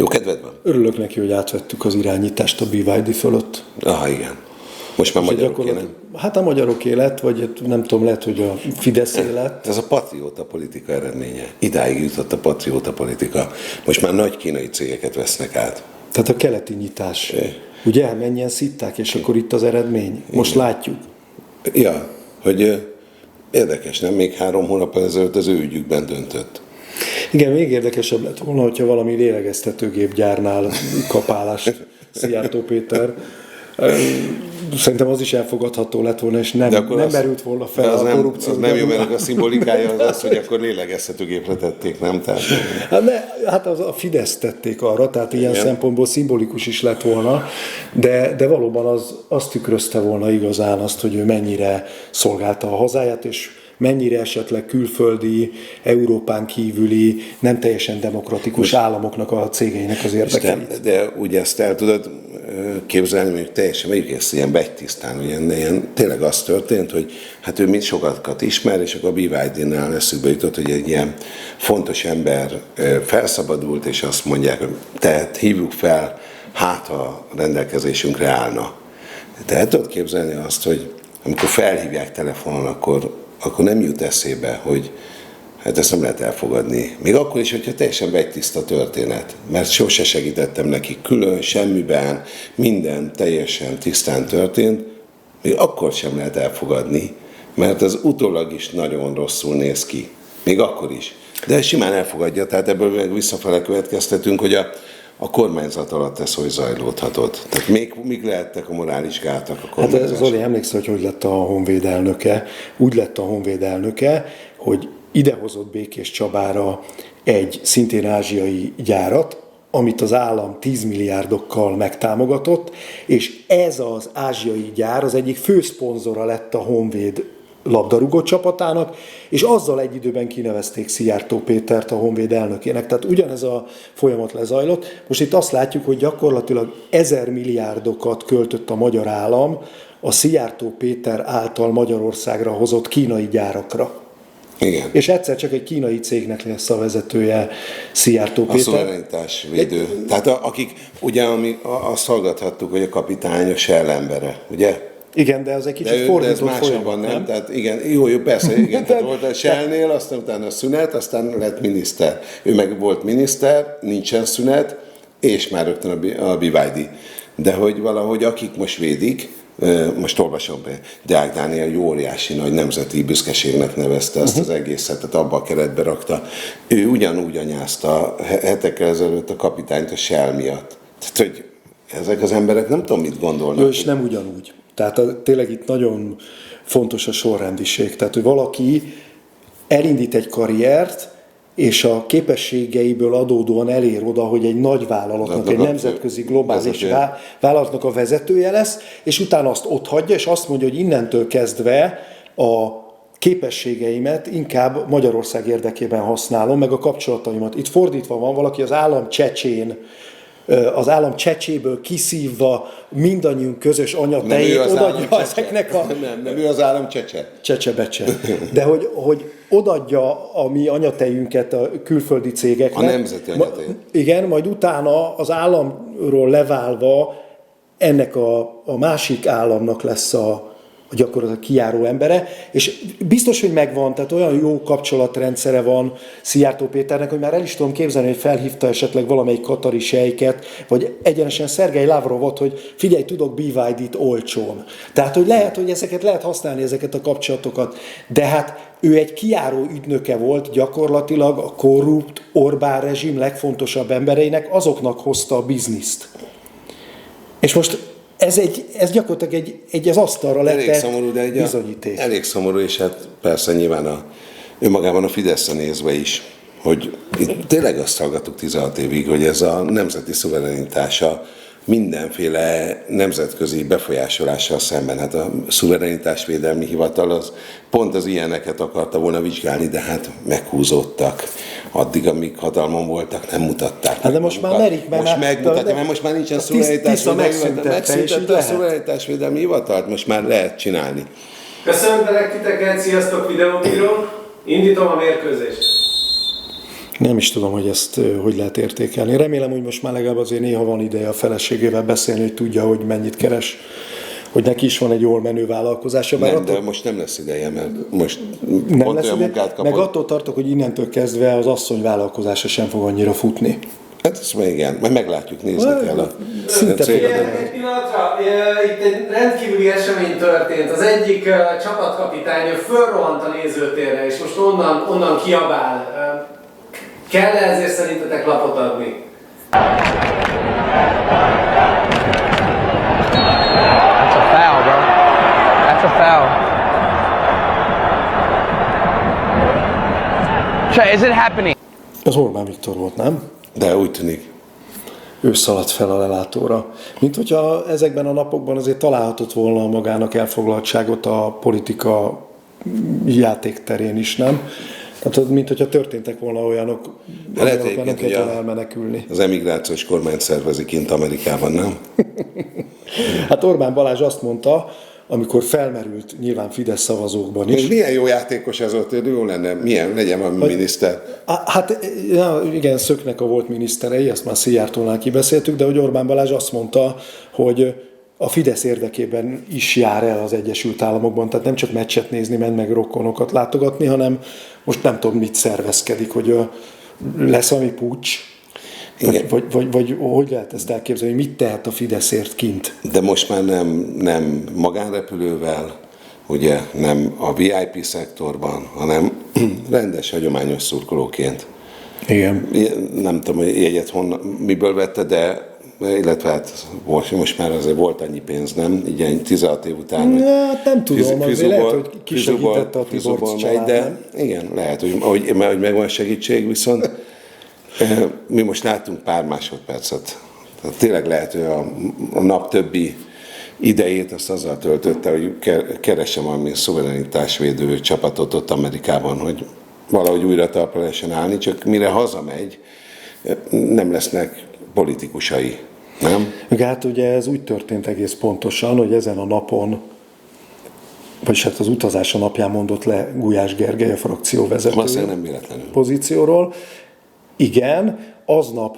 Jó kedved van? Örülök neki, hogy átvettük az irányítást a BYD fölött. Aha, igen. Most már magyaroké, nem? Hát a magyaroké lett, vagy nem tudom, lehet, hogy a Fideszé lett. Ez a patrióta politika eredménye. Idáig jutott a patrióta politika. Most már nagy kínai cégeket vesznek át. Tehát a keleti nyitás. Ugye, mennyien szitták, és akkor itt az eredmény. Most látjuk. Ja, hogy érdekes, nem? Még 3 hónappal ezelőtt az ő ügyükben döntött. Igen, még érdekesebb lett volna, hogyha valami lélegeztetőgépgyárnál kapálást Szijjártó Péter. Szerintem az is elfogadható lett volna, és nem merült volna fel a korrupció. Az nem jó, mert a szimbolikája az, hogy akkor lélegeztetőgépre tették, nem? Tehát... Hát a Fidesz tették arra, tehát ilyen szempontból szimbolikus is lett volna, de valóban az tükrözte volna igazán azt, hogy ő mennyire szolgálta a hazáját, és mennyire esetleg külföldi, Európán kívüli, nem teljesen demokratikus államoknak a cégeinek az érdekeit. De ugye ezt el tudod képzelni, hogy teljesen vegyük ezt ilyen begytisztán, ilyen tényleg az történt, hogy hát ő mind sokakat ismer, és akkor a BYD-nál eszükbe jutott, hogy egy ilyen fontos ember felszabadult, és azt mondják, hogy tehát hívjuk fel, hát ha rendelkezésünkre állna. Tehát tudod képzelni azt, hogy amikor felhívják telefonon, akkor nem jut eszébe, hogy hát ezt nem lehet elfogadni. Még akkor is, hogyha teljesen begytiszta történet. Mert sose segítettem nekik külön, semmiben, minden teljesen tisztán történt, még akkor sem lehet elfogadni, mert az utólag is nagyon rosszul néz ki. Még akkor is. De simán elfogadja, tehát ebből meg visszafele következtetünk, hogy a kormányzat alatt ez hogy zajlódhatott. Tehát még lehettek a morális gátak a kormányzat. Hát Zoli, emlékszel, hogy lett a Honvéd elnöke? Úgy lett a Honvéd elnöke, hogy idehozott Békés Csabára egy szintén ázsiai gyárat, amit az állam 10 milliárdokkal megtámogatott, és ez az ázsiai gyár az egyik főszponzora lett a Honvéd labdarúgó csapatának, és azzal egy időben kinevezték Szijjártó Pétert a Honvéd elnökének. Tehát ugyanez a folyamat lezajlott. Most itt azt látjuk, hogy gyakorlatilag 1000 milliárdokat költött a magyar állam a Szijjártó Péter által Magyarországra hozott kínai gyárakra. Igen. És egyszer csak egy kínai cégnek lesz a vezetője Szijjártó Péter. A szuverenitásvédő. Tehát akik, ugye azt hallgathattuk, hogy a kapitány a Shell embere, ugye? Igen, de az egy kicsit fordított folyamat, nem? Tehát igen, jó, persze, igen. Tehát volt a Shell-nél, aztán utána szünet, aztán lett miniszter. Ő meg volt miniszter, nincsen szünet, és már rögtön a BYD. De hogy valahogy akik most védik, most olvasom be, Deák Dániel jó óriási nagy nemzeti büszkeségnek nevezte ezt az egészet, tehát abba a keretbe rakta. Ő ugyanúgy anyázta hetekkel ezelőtt a kapitányt a Shell miatt. Tehát, hogy ezek az emberek nem tudom, mit gondolnak. Jó, és nem ugyanúgy. Tehát tényleg itt nagyon fontos a sorrendiség. Tehát, hogy valaki elindít egy karriert, és a képességeiből adódóan elér oda, hogy egy nagy vállalatnak, egy nemzetközi globális vállalatnak a vezetője lesz, és utána azt otthagyja, és azt mondja, hogy innentől kezdve a képességeimet inkább Magyarország érdekében használom, meg a kapcsolataimat. Itt fordítva van, valaki az állam csecsén, az állam csecséből kiszívva mindannyiunk közös anyatejét odaadja ezeknek a... Nem, ő az állam csecse. Csecsebecse. De hogy odaadja a mi anyatejünket a külföldi cégeknek. A nemzeti anyatejét. Igen, majd utána az államról leválva ennek a másik államnak lesz a gyakorlatilag kijáró embere, és biztos, hogy megvan, tehát olyan jó kapcsolatrendszere van Szijjártó Péternek, hogy már el is tudom képzelni, hogy felhívta esetleg valamelyik katari sejket, vagy egyenesen Szergej Lavrovot, hogy figyelj, tudok BYD-t olcsón. Tehát, hogy lehet, hogy ezeket lehet használni, ezeket a kapcsolatokat, de hát ő egy kijáró ügynöke volt gyakorlatilag a korrupt Orbán rezsim legfontosabb embereinek, azoknak hozta a bizniszt. És most ez gyakorlatilag egy az asztalra lett bizonyíték. Elég szomorú, és hát persze nyilván önmagában a Fideszre nézve is, hogy itt tényleg azt hallgattuk 16 évig, hogy ez a nemzeti szuverenitása mindenféle nemzetközi befolyásolással szemben. Hát a szuverenitásvédelmi hivatal az pont az ilyeneket akarta volna vizsgálni, de hát meghúzódtak. Addig, amíg hatalmon voltak, nem mutatták. Hát de most már merik, most megmutatja, mert most már nincsen megszüntette a szuverenitásvédelmi hivatalt, most már lehet csinálni. Köszöntelek titeket, sziasztok videóbíró! Indítom a mérkőzést! Nem is tudom, hogy ezt hogy lehet értékelni. Remélem, hogy most már legalább azért néha van ideje a feleségével beszélni, hogy tudja, hogy mennyit keres, hogy neki is van egy jól menő vállalkozása. Nem, de most nem lesz ideje, mert most nem pont lesz olyan ide, munkát kapott. meg attól tartok, hogy innentől kezdve az asszony vállalkozása sem fog annyira futni. Hát ezt meg igen, majd meglátjuk, nézni kell a Szinte céget. Egy pillanatra, itt egy rendkívüli esemény történt. Az egyik csapatkapitány fölrohant a nézőtérre, és most onnan kiabál. Kell ezért szerintetek lapot adni? That's a foul, bro. That's a foul. Trey, is it happening? Az Orbán Viktor volt, nem? De úgy tűnik. Ő szaladt fel a lelátóra. Mint hogyha ezekben a napokban azért találhatott volna magának elfoglaltságot a politika játékterén is, nem? Tehát, mint hogyha történtek volna olyanok, Lehet amelyek nem egyébként, hogy kellett volna elmenekülni. az emigrációs kormány szervezi kint Amerikában, nem? Hát Orbán Balázs azt mondta, amikor felmerült nyilván Fidesz szavazókban is. És milyen jó játékos ez ott, jó lenne, milyen legyen a miniszter. Hát igen, Szöknek a volt miniszterei, ezt már Szijjártónál kibeszéltük, de hogy Orbán Balázs azt mondta, hogy a Fidesz érdekében is jár el az Egyesült Államokban, tehát nem csak meccset nézni, ment meg rokonokat látogatni, hanem most nem tudom, mit szervezkedik, hogy lesz valami puccs, vagy hogy lehet ezt elképzelni, hogy mit tehet a Fideszért kint? De most már nem magánrepülővel, ugye nem a VIP szektorban, hanem rendes, hagyományos szurkolóként. Igen. Nem tudom, hogy jegyet miből vette, de illetve hát most már azért volt annyi pénz, nem? Így ilyen 16 év után. Hát nem tudom, azért lehet, hogy kisegítette a Tiborcs család, de nem? igen, lehet, hogy megvan a segítség, viszont mi most láttunk pár másodpercet. Tehát tényleg lehet, hogy a nap többi idejét azt azzal töltötte, hogy keresem valami szuverenitásvédő csapatot ott Amerikában, hogy valahogy újra talpra lehessen állni, csak mire hazamegy, nem lesznek politikusai, nem? Hát ugye ez úgy történt egész pontosan, hogy ezen a napon, vagyis hát az utazása napján mondott le Gulyás Gergely, a frakcióvezető Valószínűleg nem véletlenül. pozícióról. Igen, aznap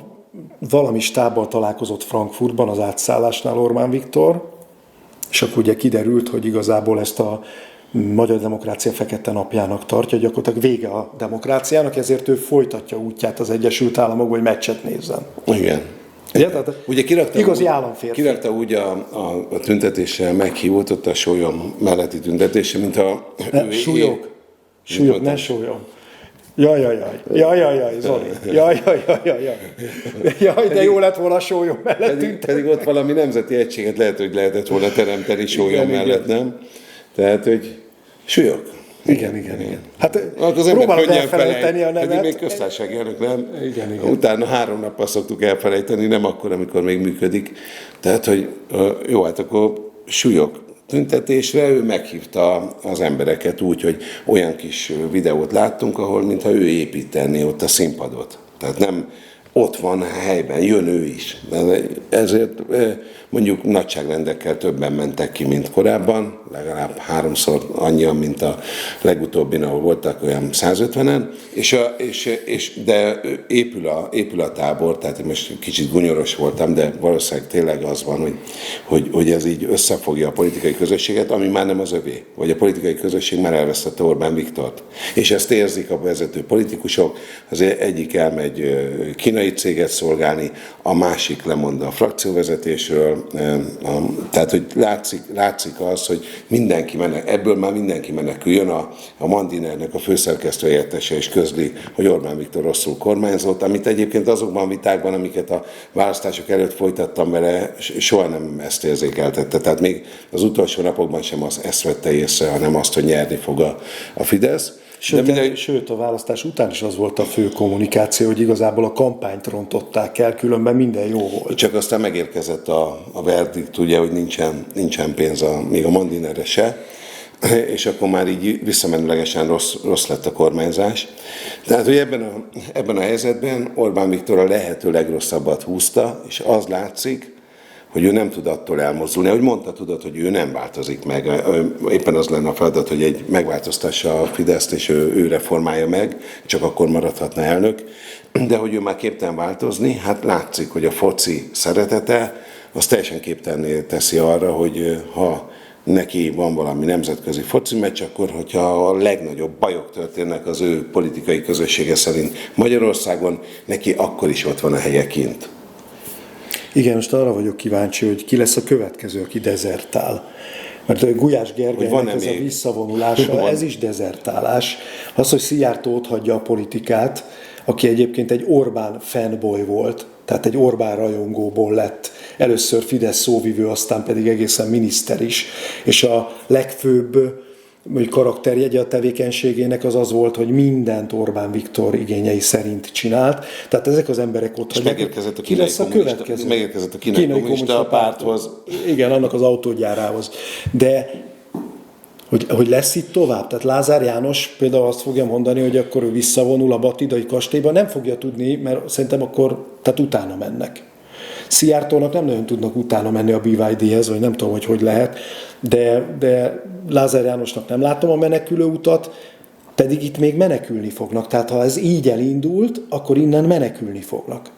valami stábbal találkozott Frankfurtban az átszállásnál Orbán Viktor, és akkor ugye kiderült, hogy igazából ezt a Magyar Demokrácia fekete napjának tartja, gyakorlatilag vége a demokráciának, ezért ő folytatja útját az Egyesült Államokba, hogy meccset nézzen. Igen. Ugye? Tehát Ugye kirakta igazi úgy, államférfi. Kirakta úgy a tüntetéssel meghívott, ott a sólyom melletti tüntetése, mint a... Súlyok, ne sólyom. Jaj, Zoli. Jaj, de jó lett volna a sólyom mellett. Pedig ott valami nemzeti egységet lehetett volna teremteni sólyom mellett, nem? Tehát, hogy súlyok. Igen. Hát Az ember próbálod könnyen elfelejteni a Pedig még nevet. köztársasági elnök, nem? Igen. Utána 3 nappal szoktuk elfelejteni, nem akkor, amikor még működik. Tehát, hogy jó, hát akkor súlyok tüntetésre, ő meghívta az embereket úgy, hogy olyan kis videót láttunk, ahol mintha ő építené ott a színpadot. Tehát nem ott van helyben, jön ő is. De ezért mondjuk nagyságrendekkel többen mentek ki, mint korábban, legalább 3-szor annyian, mint a legutóbbin, ahol voltak olyan 150-en, de épül a tábor, tehát én most kicsit gunyoros voltam, de valószínűleg tényleg az van, hogy ez így összefogja a politikai közösséget, ami már nem az övé, vagy a politikai közösség már elvesztette Orbán Viktort. És ezt érzik a vezető politikusok, az egyik elmegy kínai céget szolgálni, a másik lemond a frakcióvezetésről, tehát, hogy látszik az, hogy ebből már mindenki menekül. Jön a Mandinernek a főszerkesztő helyettese és közli, hogy Orbán Viktor rosszul kormányzott, amit egyébként azokban a vitákban, amiket a választások előtt folytattam vele, soha nem ezt érzékeltette. Tehát még az utolsó napokban sem ezt vette észre, hanem azt, hogy nyerni fog a Fidesz. Sőt, a választás után is az volt a fő kommunikáció, hogy igazából a kampányt rontották el, különben minden jó volt. Csak aztán megérkezett a verdikt, ugye, hogy nincsen pénz még a Mandinerre se, és akkor már így visszamenőlegesen rossz lett a kormányzás. Tehát, hogy ebben a helyzetben Orbán Viktor a lehető legrosszabbat húzta, és az látszik, hogy ő nem tud attól elmozdulni. Ahogy mondta, tudod, hogy ő nem változik meg. Éppen az lenne a feladat, hogy megváltoztassa a Fideszt, és ő reformálja meg, csak akkor maradhatna elnök. De hogy ő már képtelen változni, hát látszik, hogy a foci szeretete, az teljesen képtelenné teszi arra, hogy ha neki van valami nemzetközi foci meccs, akkor hogyha a legnagyobb bajok történnek az ő politikai közössége szerint Magyarországon, neki akkor is ott van a helye kint. Igen, most arra vagyok kíváncsi, hogy ki lesz a következő, aki dezertál. Mert Gulyás Gergelynek ez a visszavonulása, ez is dezertálás. Az, hogy Szijjártó otthagyja a politikát, aki egyébként egy Orbán fanboy volt, tehát egy Orbán rajongóból lett először Fidesz szóvivő, aztán pedig egészen miniszter is. És a legfőbb karakterjegye a tevékenységének az volt, hogy mindent Orbán Viktor igényei szerint csinált. Tehát ezek az emberek ott vagyok. Megérkezett a ki lesz a következő? Megérkezett a kínai kommunista párthoz. Igen, annak az autógyárához. De hogy lesz itt tovább? Tehát Lázár János például azt fogja mondani, hogy akkor ő visszavonul a Batidai kastélyba, nem fogja tudni, mert szerintem akkor tehát utána mennek. Szijjártónak nem nagyon tudnak utána menni a BYD-hez, vagy nem tudom, hogy lehet, de Lázár Jánosnak nem látom a menekülő utat, pedig itt még menekülni fognak. Tehát ha ez így elindult, akkor innen menekülni fognak.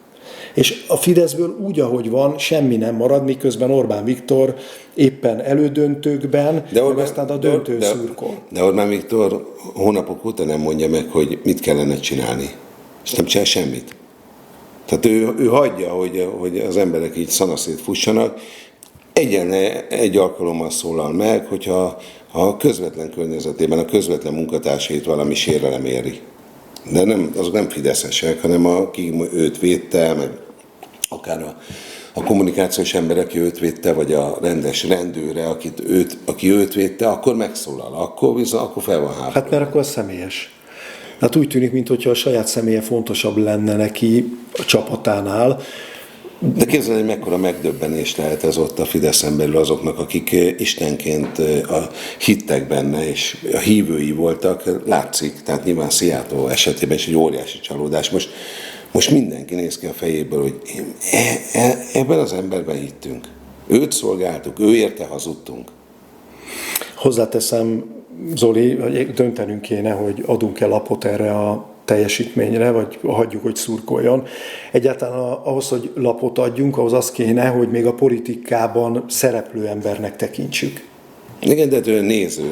És a Fideszből úgy, ahogy van, semmi nem marad, miközben Orbán Viktor éppen elődöntőkben, meg aztán a döntő szurkol. De Orbán Viktor hónapok óta nem mondja meg, hogy mit kellene csinálni. És nem csinál semmit. Tehát ő hagyja, hogy az emberek így szanaszét fussanak. Egy alkalommal szólal meg, hogyha a közvetlen környezetében a közvetlen munkatársait valami sérelem éri. De azok nem fideszesek, hanem aki őt védte, meg akár a kommunikációs ember, aki őt védte, vagy a rendes rendőre, aki őt védte, akkor megszólal, akkor fel van háború. Hát mert akkor személyes. Hát úgy tűnik, mintha a saját személye fontosabb lenne neki a csapatánál. De képzelni, hogy mekkora megdöbbenés lehet ez ott a Fideszen belül azoknak, akik istenként hittek benne, és a hívői voltak, látszik, tehát nyilván Szijjártó esetében is egy óriási csalódás. Most mindenki néz ki a fejéből, hogy ebben az emberben hittünk. Őt szolgáltuk, ő érte hazudtunk. Hozzáteszem, Zoli, hogy döntenünk kéne, hogy adunk-e lapot erre a teljesítményre, vagy hagyjuk, hogy szurkoljon. Egyáltalán ahhoz, hogy lapot adjunk, ahhoz az kéne, hogy még a politikában szereplő embernek tekintsük. Igen, de ő néző.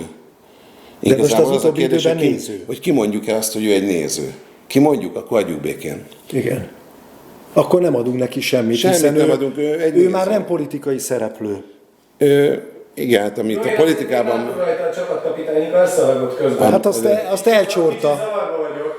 De most az utóbbi időben néző. Hogy kimondjuk-e azt, hogy ő egy néző? Kimondjuk, akkor adjuk békén. Igen. Akkor nem adunk neki semmit, hiszen ő már nem politikai szereplő. Igen, hát amit a politikában... A csapatkapitányi elszalagot közben. Hát azt elcsorta.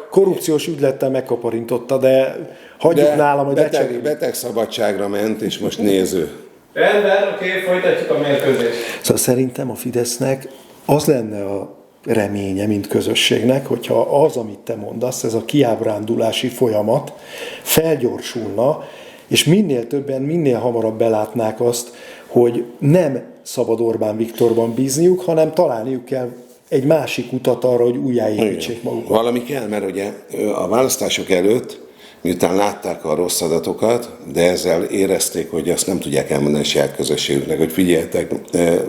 Korrupciós ügylettel megkaparintotta, de hagyjuk nálam, hogy becseréljük. Beteg szabadságra ment, és most néző. Rendben, oké, folytatjuk a mérkőzést. Szóval szerintem a Fidesznek az lenne a reménye, mint közösségnek, hogyha az, amit te mondasz, ez a kiábrándulási folyamat felgyorsulna, és minél többen, minél hamarabb belátnák azt, hogy nem szabad Orbán Viktorban bízniuk, hanem találniuk kell egy másik utat arra, hogy újjáépítsék magukat. Valami kell, mert ugye a választások előtt, miután látták a rossz adatokat, de ezzel érezték, hogy azt nem tudják elmondani a saját közösségüknek, hogy figyeljetek,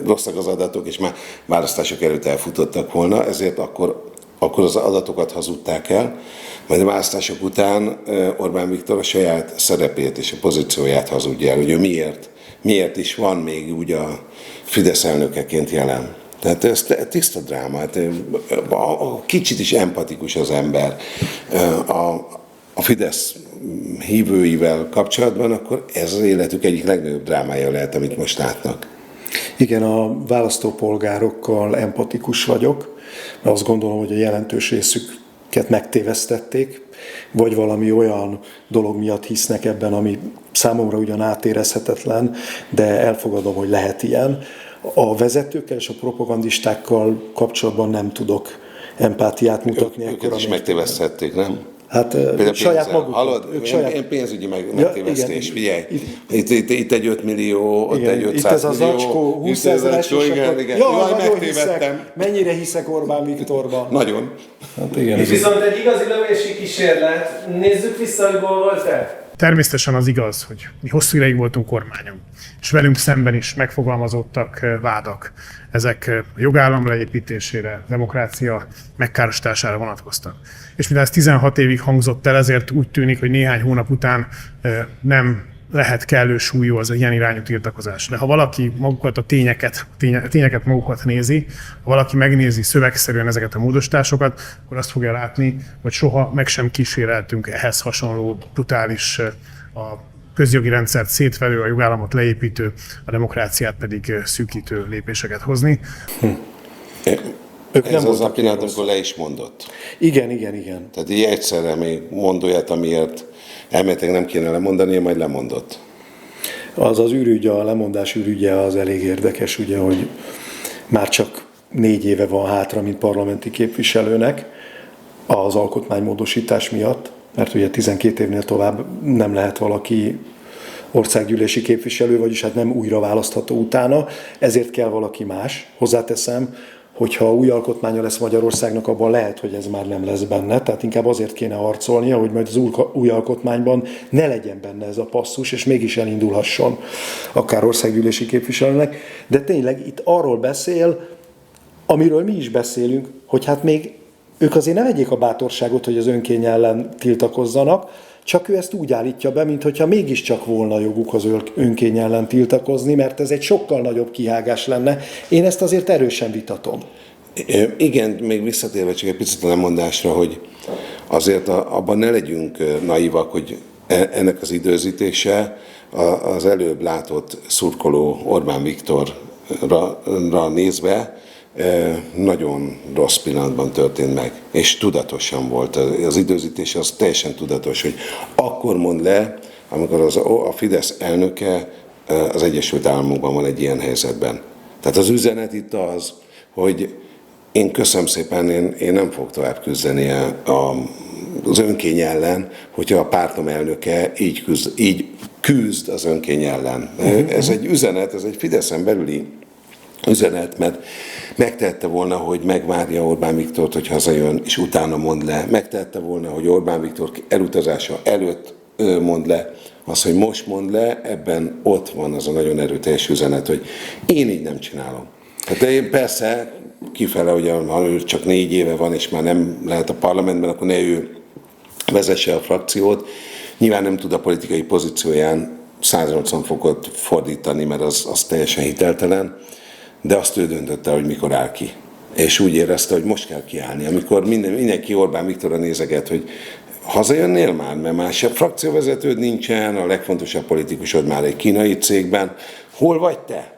rosszak az adatok, és már választások előtt elfutottak volna, ezért akkor az adatokat hazudták el, majd a választások után Orbán Viktor a saját szerepét és a pozícióját hazudja el, hogy ő miért is van még úgy a Fidesz elnökeként jelen. Tehát ez tiszta dráma, hát, kicsit is empatikus az ember a Fidesz hívőivel kapcsolatban, akkor ez az életük egyik legnagyobb drámája lehet, amit most látnak. Igen, a választópolgárokkal empatikus vagyok, mert azt gondolom, hogy a jelentős részüket megtévesztették, vagy valami olyan dolog miatt hisznek ebben, ami számomra ugyan átérezhetetlen, de elfogadom, hogy lehet ilyen. A vezetőkkel és a propagandistákkal kapcsolatban nem tudok empátiát mutatni. Őket is megtéveszthették, nem? Hát például saját maguk. Hallod, én pénzügyi megtévesztés, figyelj. Itt egy 5 millió, ott egy 500 itt ez az millió. zacskó, 20 000-es, igen. Jaj, megtévedtem. Mennyire hiszek Orbán Viktorban? Nagyon. Hát igen, és viszont egy igazi lövési kísérlet. Nézzük vissza, hogy gól volt-e? Természetesen az igaz, hogy mi hosszú ideig voltunk kormányon, és velünk szemben is megfogalmazottak vádak. Ezek a jogállam leépítésére, demokrácia megkárosítására vonatkoztak. És mivel ez 16 évig hangzott el, ezért úgy tűnik, hogy néhány hónap után nem lehet kellő súlyú az ilyen irányú tiltakozás. De ha valaki magukat a tényeket magukat nézi, ha valaki megnézi szövegszerűen ezeket a módosításokat, akkor azt fogja látni, hogy soha meg sem kíséreltünk ehhez hasonló brutális, a közjogi rendszert szétverő, a jogállamot leépítő, a demokráciát pedig szűkítő lépéseket hozni. Ők Ez nem az a voltak pillanat, rossz. amikor le is mondott. Igen. Tehát így egyszerre még mond olyat, amiért elméletileg nem kéne lemondani, majd lemondott. Az az ürügy, a lemondás ürügye az elég érdekes, ugye, hogy már csak 4 éve van hátra, mint parlamenti képviselőnek az alkotmánymódosítás miatt, mert ugye 12 évnél tovább nem lehet valaki országgyűlési képviselő, vagyis hát nem újra választható utána, ezért kell valaki más. Hozzáteszem, hogyha új alkotmánya lesz Magyarországnak, abban lehet, hogy ez már nem lesz benne, tehát inkább azért kéne harcolnia, hogy majd az új alkotmányban ne legyen benne ez a passzus, és mégis elindulhasson akár országgyűlési képviselőnek. De tényleg itt arról beszél, amiről mi is beszélünk, hogy hát még ők azért ne vegyék a bátorságot, hogy az önkény ellen tiltakozzanak, csak ő ezt úgy állítja be, mintha mégiscsak volna joguk az önkény ellen tiltakozni, mert ez egy sokkal nagyobb kihágás lenne. Én ezt azért erősen vitatom. Igen, még visszatérve csak egy picit a lemondásra, hogy azért abban ne legyünk naivak, hogy ennek az időzítése az előbb látott szurkoló Orbán Viktorra nézve nagyon rossz pillanatban történt meg, és tudatosan volt. Az időzítés az teljesen tudatos, hogy akkor mond le, amikor a Fidesz elnöke az Egyesült Államokban van egy ilyen helyzetben. Tehát az üzenet itt az, hogy én köszönöm szépen, én nem fogok tovább küzdeni az önkény ellen, hogyha a pártom elnöke így küzd az önkény ellen. Ez egy üzenet, ez egy Fideszen belüli üzenet, mert megtehette volna, hogy megvárja Orbán Viktort, hogy hazajön, és utána mond le. Megtehette volna, hogy Orbán Viktor elutazása előtt mond le. Az, hogy most mond le, ebben ott van az a nagyon erőteljes üzenet, hogy én így nem csinálom. Hát én persze kifele, hogy ha ő csak 4 éve van, és már nem lehet a parlamentben, akkor ne ő vezesse a frakciót. Nyilván nem tud a politikai pozícióján 180 fokot fordítani, mert az teljesen hiteltelen, de azt ő döntötte, hogy mikor áll ki. És úgy érezte, hogy most kell kiállni. Amikor mindenki Orbán Viktorra nézeget, hogy hazajönnél már, mert más frakcióvezetőd nincsen, a legfontosabb politikusod már egy kínai cégben. Hol vagy te?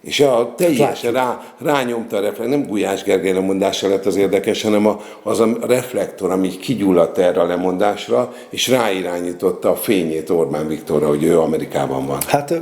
És teljesen rányomta a reflektor, nem Gulyás Gergely lemondása lett az érdekes, hanem az a reflektor, ami kigyulladt erre a lemondásra, és ráirányította a fényét Orbán Viktorra, hogy ő Amerikában van. Hát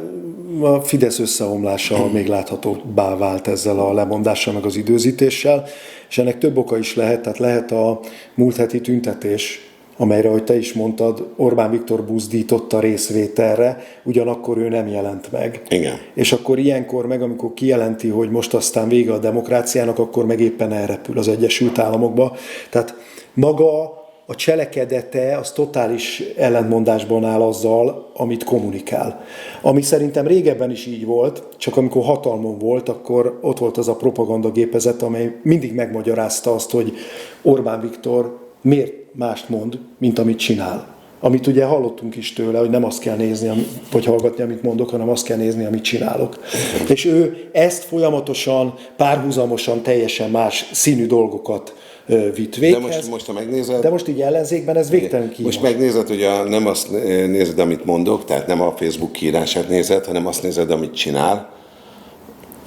a Fidesz összeomlása még láthatóbbá vált ezzel a lemondással, meg az időzítéssel, és ennek több oka is lehet, tehát lehet a múlt heti tüntetés, amelyre, ahogy te is mondtad, Orbán Viktor buzdította részvételre, ugyanakkor ő nem jelent meg. Igen. És akkor ilyenkor meg, amikor kijelenti, hogy most aztán vége a demokráciának, akkor meg éppen elrepül az Egyesült Államokba. Tehát maga a cselekedete az totális ellentmondásban áll azzal, amit kommunikál. Ami szerintem régebben is így volt, csak amikor hatalmon volt, akkor ott volt az a propagandagépezet, amely mindig megmagyarázta azt, hogy Orbán Viktor miért mást mond, mint amit csinál. Amit ugye hallottunk is tőle, hogy nem azt kell nézni, vagy hallgatni, amit mondok, hanem azt kell nézni, amit csinálok. És ő ezt folyamatosan, párhuzamosan teljesen más színű dolgokat vitt véghez. De most ha megnézed... De most így ellenzékben ez végtelen kínos. Most megnézed, hogy nem azt nézed, amit mondok, tehát nem a Facebook kiírását nézed, hanem azt nézed, amit csinál.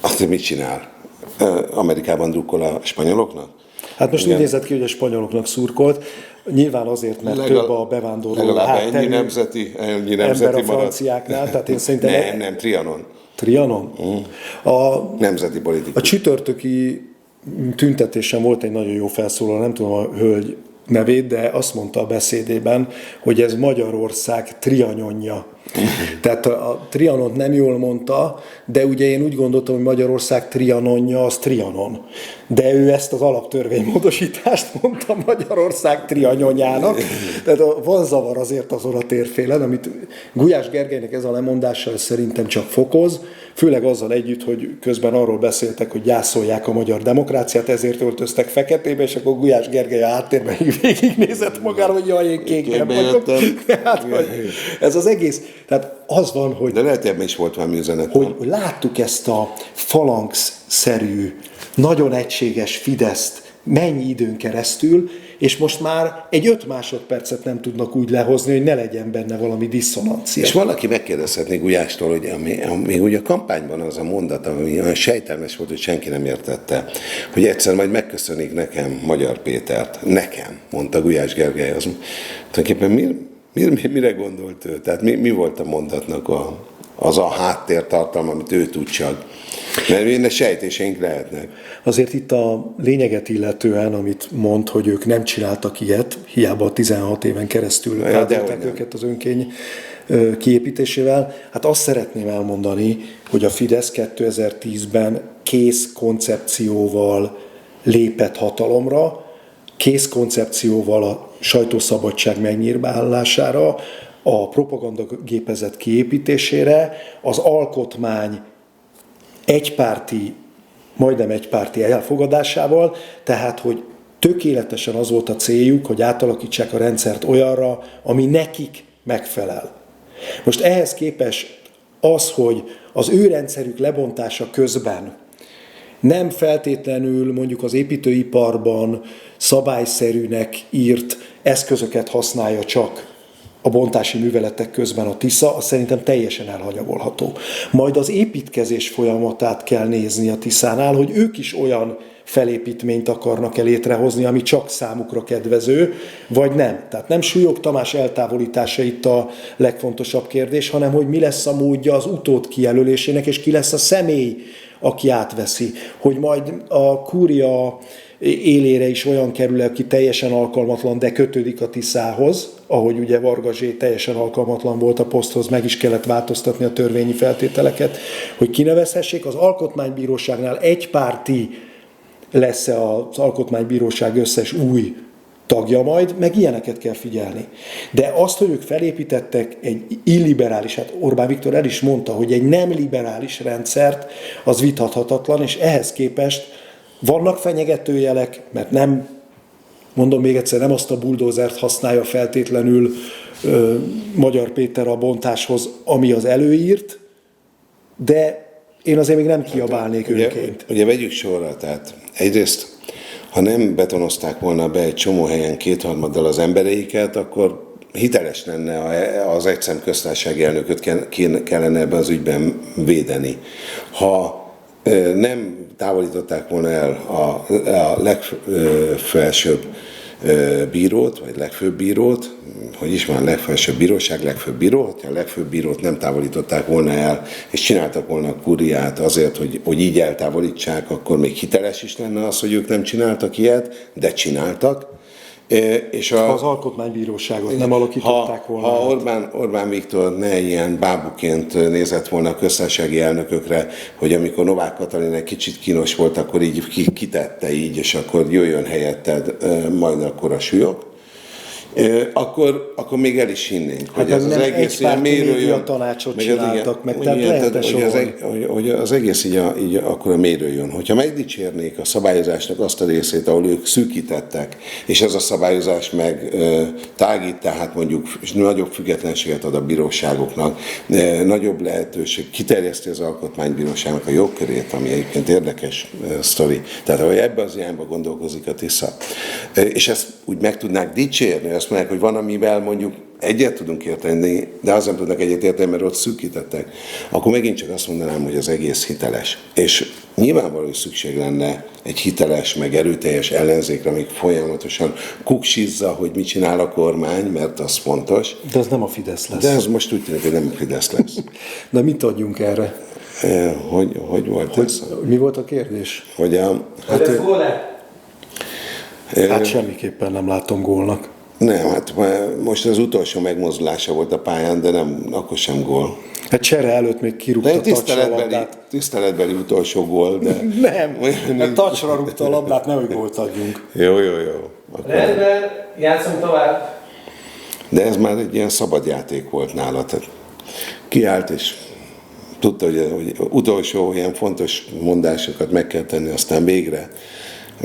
Azt, mit csinál? Amerikában drukkol a spanyoloknak? Hát most úgy nézett ki, hogy a spanyoloknak szurkolt. Nyilván azért, mert több a bevándorló hátterű nemzeti ember a maradt. franciáknál. Tehát én szerintem... Nem, Trianon. Trianon? Nemzeti politikus. A csütörtöki tüntetésen volt egy nagyon jó felszólaló, nem tudom a hölgy nevét, de azt mondta a beszédében, hogy ez Magyarország trianonja. Tehát a Trianont nem jól mondta, de ugye én úgy gondoltam, hogy Magyarország Trianonja az Trianon. De ő ezt az alaptörvénymódosítást mondta Magyarország Trianonjának. Tehát van zavar azért azon a térfélen, amit Gulyás Gergelynek ez a lemondása ez szerintem csak fokoz, főleg azzal együtt, hogy közben arról beszéltek, hogy gyászolják a magyar demokráciát, ezért öltöztek feketébe, és akkor Gulyás Gergely a háttérben végignézett magára, hogy jaj, én kékben vagyok. Hát, ez az egész, tehát az van, hogy... De lehet, ebben is volt valami üzenet. Hogy láttuk ezt a falanx-szerű, nagyon egységes Fideszt mennyi időn keresztül, és most már egy 5 másodpercet nem tudnak úgy lehozni, hogy ne legyen benne valami diszonancia. És valaki megkérdezhetné Gulyástól, hogy még ugye a kampányban az a mondat, ami olyan sejtelmes volt, hogy senki nem értette, hogy egyszer majd megköszönik nekem Magyar Pétert. Nekem, mondta Gulyás Gergely. Az tulajdonképpen mire gondolt ő? Tehát mi volt a mondatnak az a háttértartalma, amit ő tud csak? Mert minden sejtéseink lehetnek. Azért itt a lényeget illetően, amit mond, hogy ők nem csináltak ilyet, hiába 16 éven keresztül vádolták őket az önkény kiépítésével. Hát azt szeretném elmondani, hogy a Fidesz 2010-ben kész koncepcióval lépett hatalomra, kész koncepcióval a sajtószabadság megnyírbálására, a propagandagépezet kiépítésére, az alkotmány majdnem egypárti elfogadásával, tehát, hogy tökéletesen az volt a céljuk, hogy átalakítsák a rendszert olyanra, ami nekik megfelel. Most ehhez képest az, hogy az ő rendszerük lebontása közben nem feltétlenül mondjuk az építőiparban szabályszerűnek írt eszközöket használja csak a bontási műveletek közben a Tisza, az szerintem teljesen elhanyagolható. Majd az építkezés folyamatát kell nézni a Tiszánál, hogy ők is olyan felépítményt akarnak létrehozni, ami csak számukra kedvező, vagy nem. Tehát nem Súlyog Tamás eltávolítása itt a legfontosabb kérdés, hanem hogy mi lesz a módja az utód kijelölésének, és ki lesz a személy, aki átveszi. Hogy majd a kúria élére is olyan kerül, aki teljesen alkalmatlan, de kötődik a Tiszához, ahogy ugye Varga Zsé teljesen alkalmatlan volt a poszthoz, meg is kellett változtatni a törvényi feltételeket, hogy kinevezhessék. Az Alkotmánybíróságnál egypárti lesz az Alkotmánybíróság összes új tagja majd, meg ilyeneket kell figyelni. De azt, hogy ők felépítettek egy illiberális, hát Orbán Viktor el is mondta, hogy egy nem liberális rendszert, az vitathatatlan, és ehhez képest vannak fenyegető jelek, mert nem, mondom még egyszer, nem azt a buldózert használja feltétlenül Magyar Péter a bontáshoz, ami az előírt, de én azért még nem kiabálnék önként. Ugye vegyük sorra, tehát egyrészt, ha nem betonozták volna be egy csomó helyen 2/3 az embereiket, akkor hiteles lenne az egyszem köztársasági elnököt kellene ebben az ügyben védeni. Ha nem távolították volna el a legfelsőbb bírót, vagy legfőbb bírót, hogy is van, legfelsőbb bíróság, legfőbb bíró, hogyha a legfőbb bírót nem távolították volna el, és csináltak volna a kuriát azért, hogy így eltávolítsák, akkor még hiteles is lenne az, hogy ők nem csináltak ilyet, de csináltak. És az Alkotmánybíróságot nem alakították volna. Ha Orbán Viktor ne ilyen bábuként nézett volna a köztársasági elnökökre, hogy amikor Novák Katalin egy kicsit kínos volt, akkor így kitette így, és akkor jöjjön helyetted majd akkor a Súlyog, akkor még el is hinnénk, hogy ez az egész ilyen mérőjön. Tanácsot csináltak meg, tehát lehetne hogy az egész így akkor a mérőjön. Hogyha megdicsérnék a szabályozásnak azt a részét, ahol ők szűkítettek, és ez a szabályozás meg tágít, tehát mondjuk nagyobb függetlenséget ad a bíróságoknak, nagyobb lehetőség, kiterjeszti az Alkotmánybíróságnak a jogkörét, ami egyébként érdekes sztori. Tehát, hogy ebbe az irányba gondolkozik a Tisza. És ezt úgy meg tudnák dicsérni, azt mondják, hogy van, amivel mondjuk egyet tudunk érteni, de az nem tudnak egyet érteni, mert ott szűkítettek, akkor megint csak azt mondanám, hogy az egész hiteles. És nyilvánvalóan szükség lenne egy hiteles, meg erőteljes ellenzékre, amíg folyamatosan kuksizza, hogy mit csinál a kormány, mert az fontos. De ez nem a Fidesz lesz. De ez most úgy tűnik, hogy nem a Fidesz lesz. De mit adjunk erre? Hogy volt ez? Mi volt a kérdés? Hát ez gól-e? Hát semmiképpen nem látom gólnak. Nem, hát most az utolsó megmozdulása volt a pályán, de nem, akkor sem gól. Hát csere előtt még kirúgta De touchra a labdát. tiszteletbeli utolsó gól, de... Nem, mert touchra rúgta a labdát, nehogy gólt adjunk. Jó. Akkor... Rendben, játszunk tovább. De ez már egy ilyen szabad játék volt nála, tehát kiállt és tudta, hogy utolsó ilyen fontos mondásokat meg kell tenni, aztán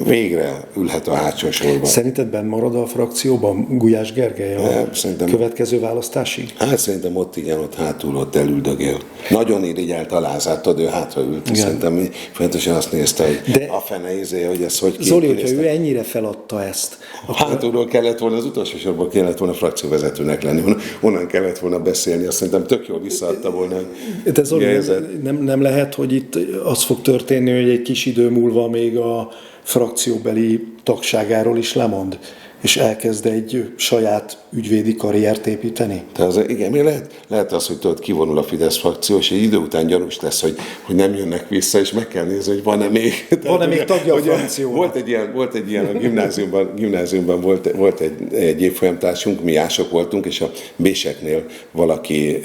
végre ülhet a hátsó sorban. Szerinted benn marad a frakcióban Gulyás Gergely a szerintem- következő választásig? Hát szerintem ott igen, ott hátul, ott elüldögél. Nagyon irigyelt a Lázát, tudod, ő hátraült. Igen. Szerintem fontosan azt nézte, hogy De- a fene izé, hogy ez hogy Zoli, hogyha kinézte. ő ennyire feladta ezt, akkor Hátulról kellett volna, az utolsó sorban kellett volna frakcióvezetőnek lenni, onnan kellett volna beszélni, azt szerintem tök jól visszaadta volna. hogy de Zoli, helyzet. nem lehet, hogy itt az fog történni, hogy egy kis idő múlva még a frakcióbeli tagságáról is lemond, és elkezd egy saját ügyvédi karriert építeni? Tehát igen, még lehet az, hogy tudod, kivonul a Fidesz frakció, és egy idő után gyanús lesz, hogy nem jönnek vissza, és meg kell nézni, hogy van-e még. Van-e még tagja a hogy frakciónak? Volt egy ilyen a gimnáziumban volt egy évfolyamtársunk, mi ások voltunk, és a Béseknél valaki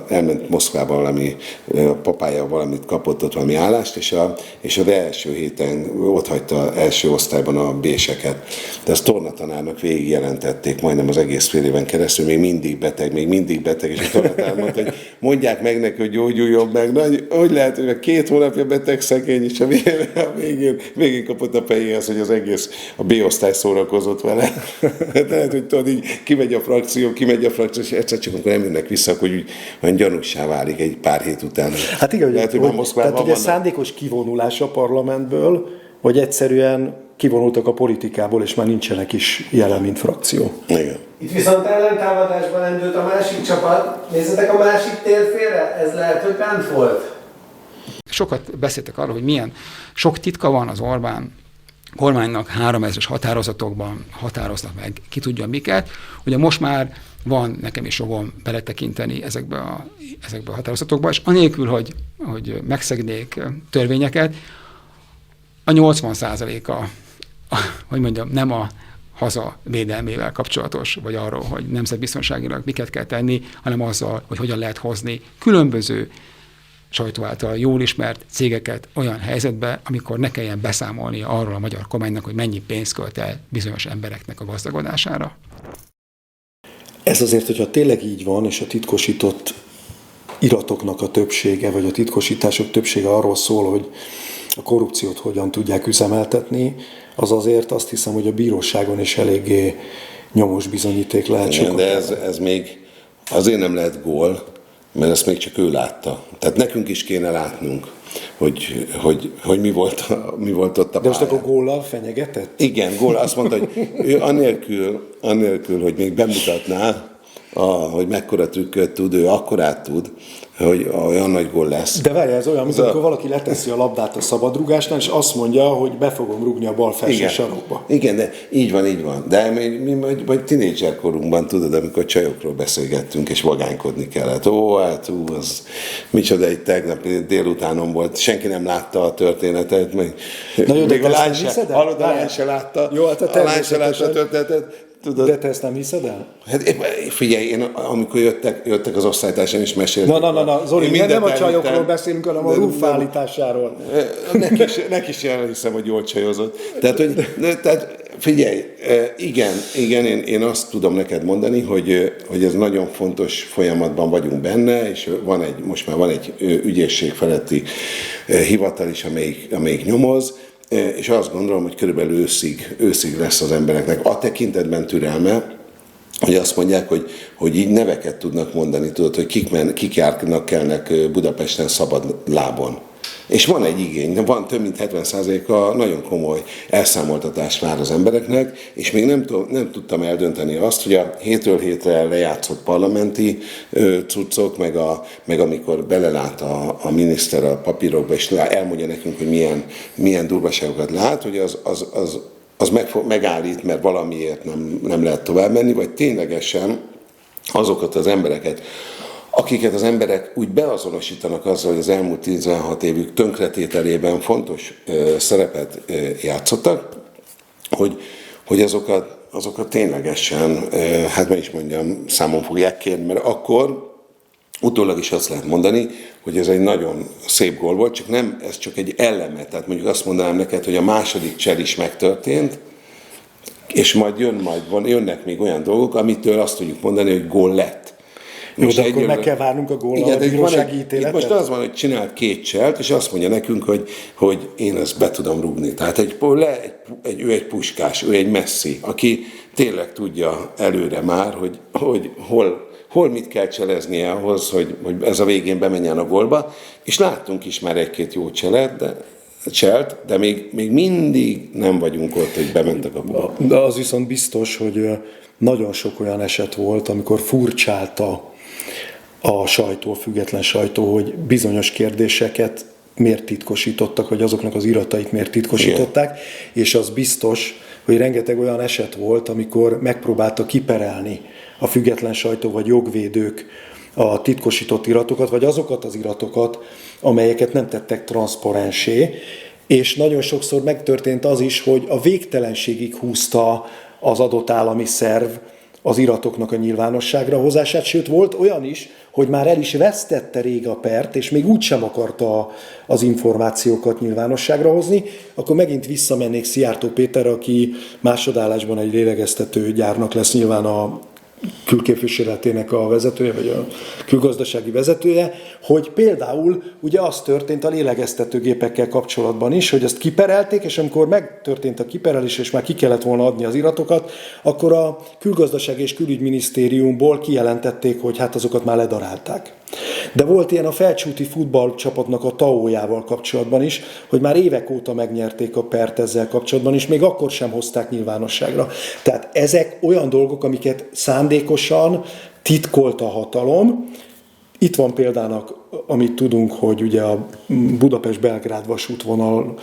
elment Moszkvába valami, a papája valamit kapott ott valami állást, és az első héten ott hagyta első osztályban a Béseket. De ezt tornatanárnak végig jelentették majdnem az egész fél éven keresztül, még mindig beteg, és a tornatár mondta, hogy mondják meg neki, hogy gyógyuljon meg. Na, hogy lehet, hogy 2 hónapja beteg szegény, és a végén kapott a fejéhez, hogy az egész a B-osztály szórakozott vele. De lehet, hogy tudod, így kimegy a frakció, és egyszer csak amikor nem jönnek vissza, akkor úgy olyan gyanússá válik egy pár hét után. Hát igen, lehet, hogy már Moszkvában tehát ugye vannak. szándékos kivonulás a parlamentből, vagy egyszerűen kivonultak a politikából, és már nincsenek is jelen, mint frakció. Igen. Itt viszont ellentámadásban lendült a másik csapat. Nézzetek a másik térfélre, ez lehet, hogy bent volt. Sokat beszéltek arról, hogy milyen sok titka van az Orbán kormánynak 3000-es határozatokban határoznak meg, ki tudja miket. Ugye most már van nekem is jogom beletekinteni ezekbe a határozatokba, és anélkül, hogy megszegnék törvényeket, a 80%-a, hogy mondjam, nem a haza védelmével kapcsolatos, vagy arról, hogy nemzetbiztonságilag miket kell tenni, hanem azzal, hogy hogyan lehet hozni különböző sajtó által jól ismert cégeket olyan helyzetbe, amikor ne kelljen beszámolni arról a magyar kormánynak, hogy mennyi pénzt költ el bizonyos embereknek a gazdagodására. Ez azért, hogyha tényleg így van, és a titkosított iratoknak a többsége, vagy a titkosítások többsége arról szól, hogy a korrupciót hogyan tudják üzemeltetni, az azért azt hiszem, hogy a bíróságon is eléggé nyomos bizonyíték lehet. Igen, de ez még azért nem lehet gól, mert ezt még csak ő látta. Tehát nekünk is kéne látnunk, hogy mi volt ott a De most pályán. akkor góllal fenyegetett? Igen, gól. Azt mondta, hogy ő anélkül, hogy még bemutatná, hogy mekkora trükköt tud, ő akkorát tud, hogy olyan nagy gól lesz. De várjál, ez olyan, mint amikor valaki leteszi a labdát a szabadrugásnál, és azt mondja, hogy be fogom rúgni a bal felső sarokba. Igen, de így van. De mi vagy tinédzserkorunkban, tudod, amikor csajokról beszélgettünk, és vagánykodni kellett. Az micsoda, egy tegnap délutánon volt, senki nem látta a történetet, meg Na jó, de még te a ezt lány nem se, hiszed el? hallod, a lány Várjál. se látta, Jó, hát a lány se látta a történetet. Tudod? De te ezt nem hiszed el? Hát figyelj, én amikor jöttek az osztálytársaim is meséltek. Na, Zoli, Én nem mindent a csajokról elvittem. beszélünk, hanem a rúf állításáról. Neki is elhiszem, hogy jól csajozott. Tehát figyelj, igen, én azt tudom neked mondani, hogy ez nagyon fontos folyamatban vagyunk benne, és most már van egy ügyészség feletti hivatal is, amelyik nyomoz, és azt gondolom, hogy körülbelül őszig lesz az embereknek a tekintetben türelme, hogy azt mondják, hogy így neveket tudnak mondani, tudod, hogy kik járnak kelnek Budapesten szabad lábon. És van egy igény, van több mint 70%-a nagyon komoly elszámoltatás vár az embereknek, és még nem tudtam eldönteni azt, hogy a hétről hétre lejátszott parlamenti cuccok, meg amikor belelát a miniszter a papírokba, és elmondja nekünk, hogy milyen durvaságokat lát, hogy az megállít, mert valamiért nem lehet tovább menni, vagy ténylegesen azokat az embereket, akiket az emberek úgy beazonosítanak azzal, hogy az elmúlt 16 évük tönkretételében fontos szerepet játszottak, hogy azokat azokat ténylegesen, hát meg is mondjam, számon fogják kérni, mert akkor utólag is azt lehet mondani, hogy ez egy nagyon szép gól volt, csak nem, ez csak egy eleme. Tehát mondjuk azt mondanám neked, hogy a második cser is megtörtént, és majd jönnek még olyan dolgok, amitől azt tudjuk mondani, hogy gól lett. Jó, de akkor meg kell várnunk a góllal a bírósági ítéletet? Itt most az van, hogy csinált 2 cselt, és azt mondja nekünk, hogy én ezt be tudom rúgni. Tehát ő egy puskás, ő egy Messi, aki tényleg tudja előre már, hogy hol mit kell cseleznie ahhoz, hogy ez a végén bemenjen a gólba, és láttunk is már 1-2 jó cselt, de még mindig nem vagyunk ott, hogy bementek a gólba. De az viszont biztos, hogy nagyon sok olyan eset volt, amikor furcsálta a sajtó, a független sajtó, hogy bizonyos kérdéseket miért titkosítottak, vagy azoknak az iratait miért titkosították, igen. És az biztos, hogy rengeteg olyan eset volt, amikor megpróbálta kiperelni a független sajtó vagy jogvédők a titkosított iratokat, vagy azokat az iratokat, amelyeket nem tettek transzparensé, és nagyon sokszor megtörtént az is, hogy a végtelenségig húzta az adott állami szerv az iratoknak a nyilvánosságra hozását, sőt volt olyan is, hogy már el is vesztette rég a pert, és még úgysem akarta az információkat nyilvánosságra hozni, akkor megint visszamennék Szijjártó Péterre, aki másodállásban egy lélegeztető gyárnak lesz nyilván a külképviseletének a vezetője, vagy a külgazdasági vezetője, hogy például ugye az történt a lélegeztetőgépekkel kapcsolatban is, hogy ezt kiperelték, és amikor megtörtént a kiperelés, és már ki kellett volna adni az iratokat, akkor a külgazdasági és külügyminisztériumból kijelentették, hogy hát azokat már ledarálták. De volt ilyen a felcsúti futballcsapatnak a TAO-jával kapcsolatban is, hogy már évek óta megnyerték a pert ezzel kapcsolatban, és még akkor sem hozták nyilvánosságra. Tehát ezek olyan dolgok, amiket szándékosan titkolt a hatalom. Itt van példának, amit tudunk, hogy ugye a Budapest-Belgrád vasútvonal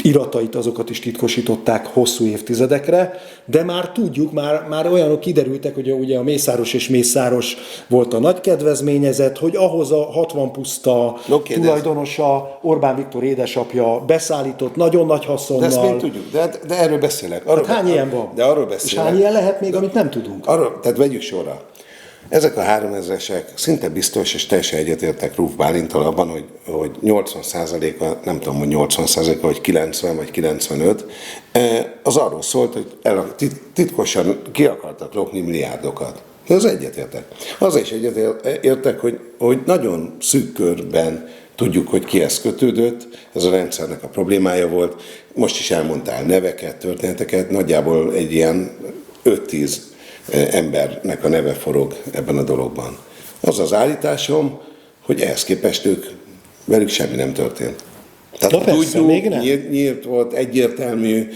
iratait, azokat is titkosították hosszú évtizedekre, de már tudjuk, már olyanok kiderültek, hogy ugye a Mészáros és Mészáros volt a nagy kedvezményezett, hogy ahhoz a 60 puszta tulajdonosa, Orbán Viktor édesapja beszállított nagyon nagy haszonnal. De ezt még tudjuk, de erről beszélek. Hát hány ilyen van? De arról beszélek. És hány ilyen lehet még, amit nem tudunk? Tehát vegyük sorra. Ezek a 3000-esek szinte biztos, és teljesen egyetértek Ruf Bálintal abban, hogy 80%-a, nem tudom, hogy 80%-a, vagy 90, vagy 95, az arról szólt, hogy titkosan ki akartak lopni milliárdokat. De az egyetértek. Az is egyetértek, hogy nagyon szűk körben tudjuk, hogy kihez kötődött, ez a rendszernek a problémája volt. Most is elmondtál neveket, történeteket, nagyjából egy ilyen 5-10 embernek a neve forog ebben a dologban. Az az állításom, hogy ehhez képest velük semmi nem történt. Tehát tudjuk, nyílt volt, egyértelmű,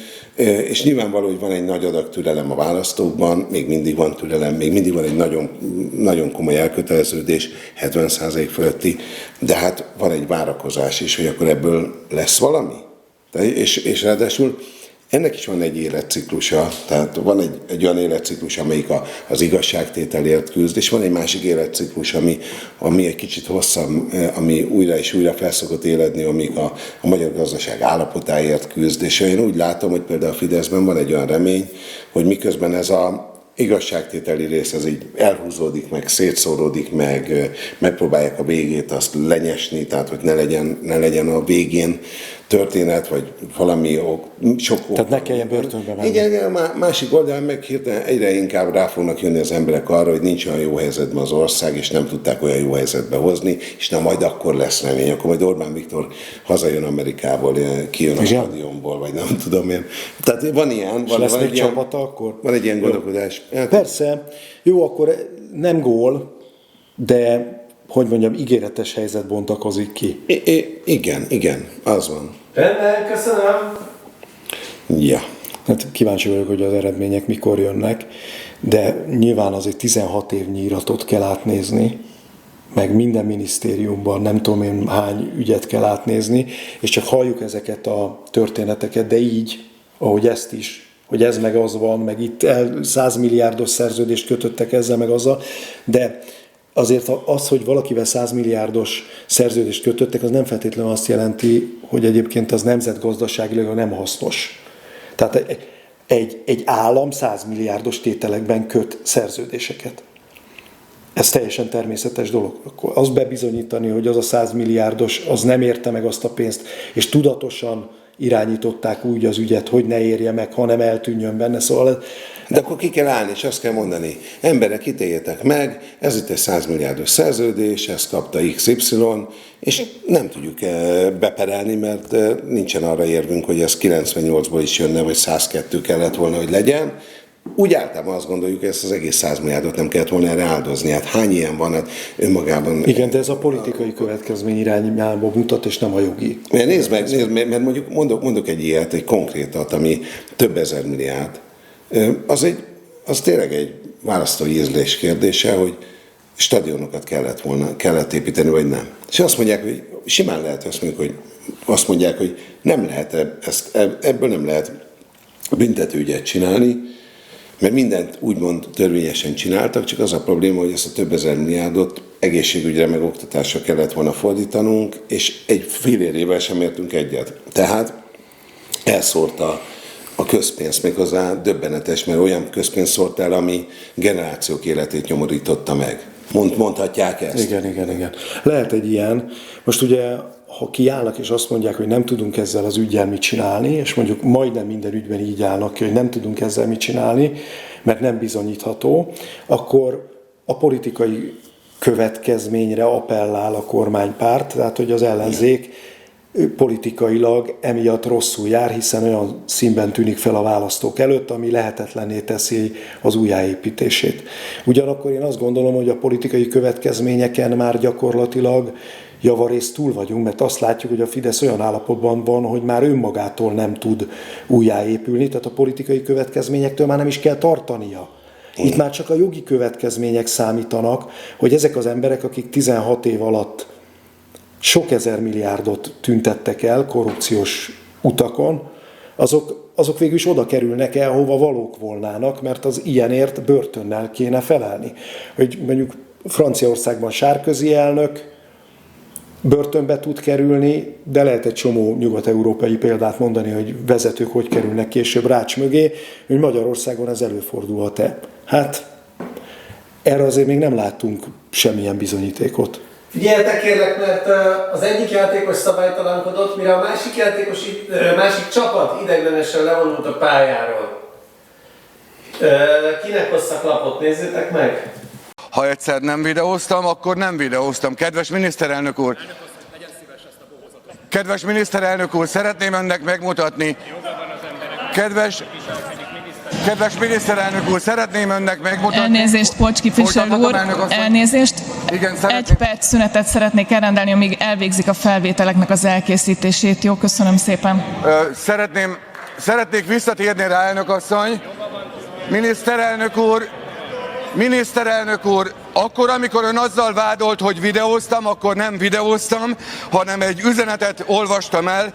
és nyilvánvaló, hogy van egy nagy adag türelem a választókban, még mindig van türelem, még mindig van egy nagyon, nagyon komoly elköteleződés, 70% fölötti, de hát van egy várakozás is, hogy akkor ebből lesz valami. És ráadásul ennek is van egy életciklusa, tehát van egy olyan életciklus, amelyik az igazságtételért küzd, és van egy másik életciklus, ami egy kicsit hosszabb, ami újra és újra felszokott éledni, amíg a magyar gazdaság állapotáért küzd. És én úgy látom, hogy például a Fideszben van egy olyan remény, hogy miközben ez a igazságtételi rész, ez így elhúzódik, meg szétszóródik, meg megpróbálják a végét azt lenyesni, tehát hogy ne legyen a végén történet, vagy valami sok... Tehát ne kelljen börtönbe menni. Igen, a másik oldalán meg hirtelen egyre inkább rá fognak jönni az emberek arra, hogy nincs olyan jó helyzetben az ország, és nem tudták olyan jó helyzetbe hozni, és na majd akkor lesz remény, akkor majd Orbán Viktor hazajön Amerikából, kijön a stadionból, vagy nem tudom én. Tehát van ilyen... És lesz még csapata akkor? Van egy ilyen gondolkodás. Persze. Jó, akkor nem gól, de hogy mondjam, ígéretes helyzet bontakozik ki. Igen, az van. Rendben, köszönöm. Ja. Hát kíváncsi vagyok, hogy az eredmények mikor jönnek, de nyilván azért 16 évnyi iratot kell átnézni, meg minden minisztériumban nem tudom én hány ügyet kell átnézni, és csak halljuk ezeket a történeteket, de így, ahogy ezt is, hogy ez meg az van, meg itt 100 milliárdos szerződést kötöttek ezzel meg azzal, de azért az, hogy valakivel 100 milliárdos szerződést kötöttek, az nem feltétlenül azt jelenti, hogy egyébként az nemzetgazdaságilag nem hasznos. Tehát egy állam 100 milliárdos tételekben köt szerződéseket. Ez teljesen természetes dolog. Akkor azt bebizonyítani, hogy az a 100 milliárdos, az nem érte meg azt a pénzt, és tudatosan irányították úgy az ügyet, hogy ne érje meg, hanem eltűnjön benne. Szóval de akkor ki kell állni, és azt kell mondani, emberek, ítéljetek meg, ez itt egy 100 milliárdos szerződés, ezt kapta XY, és nem tudjuk beperelni, mert nincsen arra érvünk, hogy ez 98-ból is jönne, vagy 102 kellett volna, hogy legyen. Úgy általában azt gondoljuk, hogy ezt az egész 100 milliárdot nem kellett volna erre áldozni. Hát hány ilyen van hát önmagában? Igen, de ez a politikai következmény irányába mutat, és nem a jogi. Nézd meg, mert mondjuk mondok egy ilyet, egy konkrétat, ami több ezer milliárd. Az tényleg egy választói ízlés kérdése, hogy stadionokat kellett építeni, vagy nem. És azt mondják, hogy simán lehet, azt mondják, hogy nem lehet, ebből nem lehet büntetőügyet csinálni, mert mindent úgymond törvényesen csináltak, csak az a probléma, hogy ezt a több ezer milliárdot egészségügyre meg oktatásra kellett volna fordítanunk, és egy fillérével sem értünk egyet. Tehát elszórta a közpénzt, méghozzá döbbenetes, mert olyan közpénzt szórt el, ami generációk életét nyomorította meg. Mondhatják ezt? Igen. Lehet egy ilyen. Most ugye, ha kiállnak és azt mondják, hogy nem tudunk ezzel az üggyel mit csinálni, és mondjuk majdnem minden ügyben így állnak ki, hogy nem tudunk ezzel mit csinálni, mert nem bizonyítható, akkor a politikai következményre appellál a kormánypárt, tehát hogy az ellenzék politikailag emiatt rosszul jár, hiszen olyan színben tűnik fel a választók előtt, ami lehetetlenné teszi az újjáépítését. Ugyanakkor én azt gondolom, hogy a politikai következményeken már gyakorlatilag javarészt túl vagyunk, mert azt látjuk, hogy a Fidesz olyan állapotban van, hogy már önmagától nem tud újjáépülni, tehát a politikai következményektől már nem is kell tartania. Itt már csak a jogi következmények számítanak, hogy ezek az emberek, akik 16 év alatt sok ezer milliárdot tüntettek el korrupciós utakon, azok végül is oda kerülnek el, hova valók volnának, mert az ilyenért börtönnel kéne felelni. Hogy mondjuk Franciaországban Sarkozy elnök börtönbe tud kerülni, de lehet egy csomó nyugat-európai példát mondani, hogy vezetők hogy kerülnek később rács mögé, hogy Magyarországon ez előfordulhat-e. Hát erre azért még nem láttunk semmilyen bizonyítékot. Figyeljetek kérlek, mert az egyik játékos szabálytalankodott, mire a másik csapat ideiglenesen levonult a pályáról. Kinek hoztak lapot? Nézzétek meg! Ha egyszer nem videóztam, akkor nem videóztam. Kedves miniszterelnök úr! Kedves miniszterelnök úr, szeretném önnek megmutatni. Kedves miniszterelnök úr, szeretném önnek megmutatni. Elnézést, Pocs képviselő úr, elnézést. Igen, egy perc szünetet szeretnék elrendelni, amíg elvégzik a felvételeknek az elkészítését. Jó, köszönöm szépen. Szeretnék visszatérni rá, elnök asszony. Miniszterelnök úr, akkor, amikor ön azzal vádolt, hogy videóztam, akkor nem videóztam, hanem egy üzenetet olvastam el.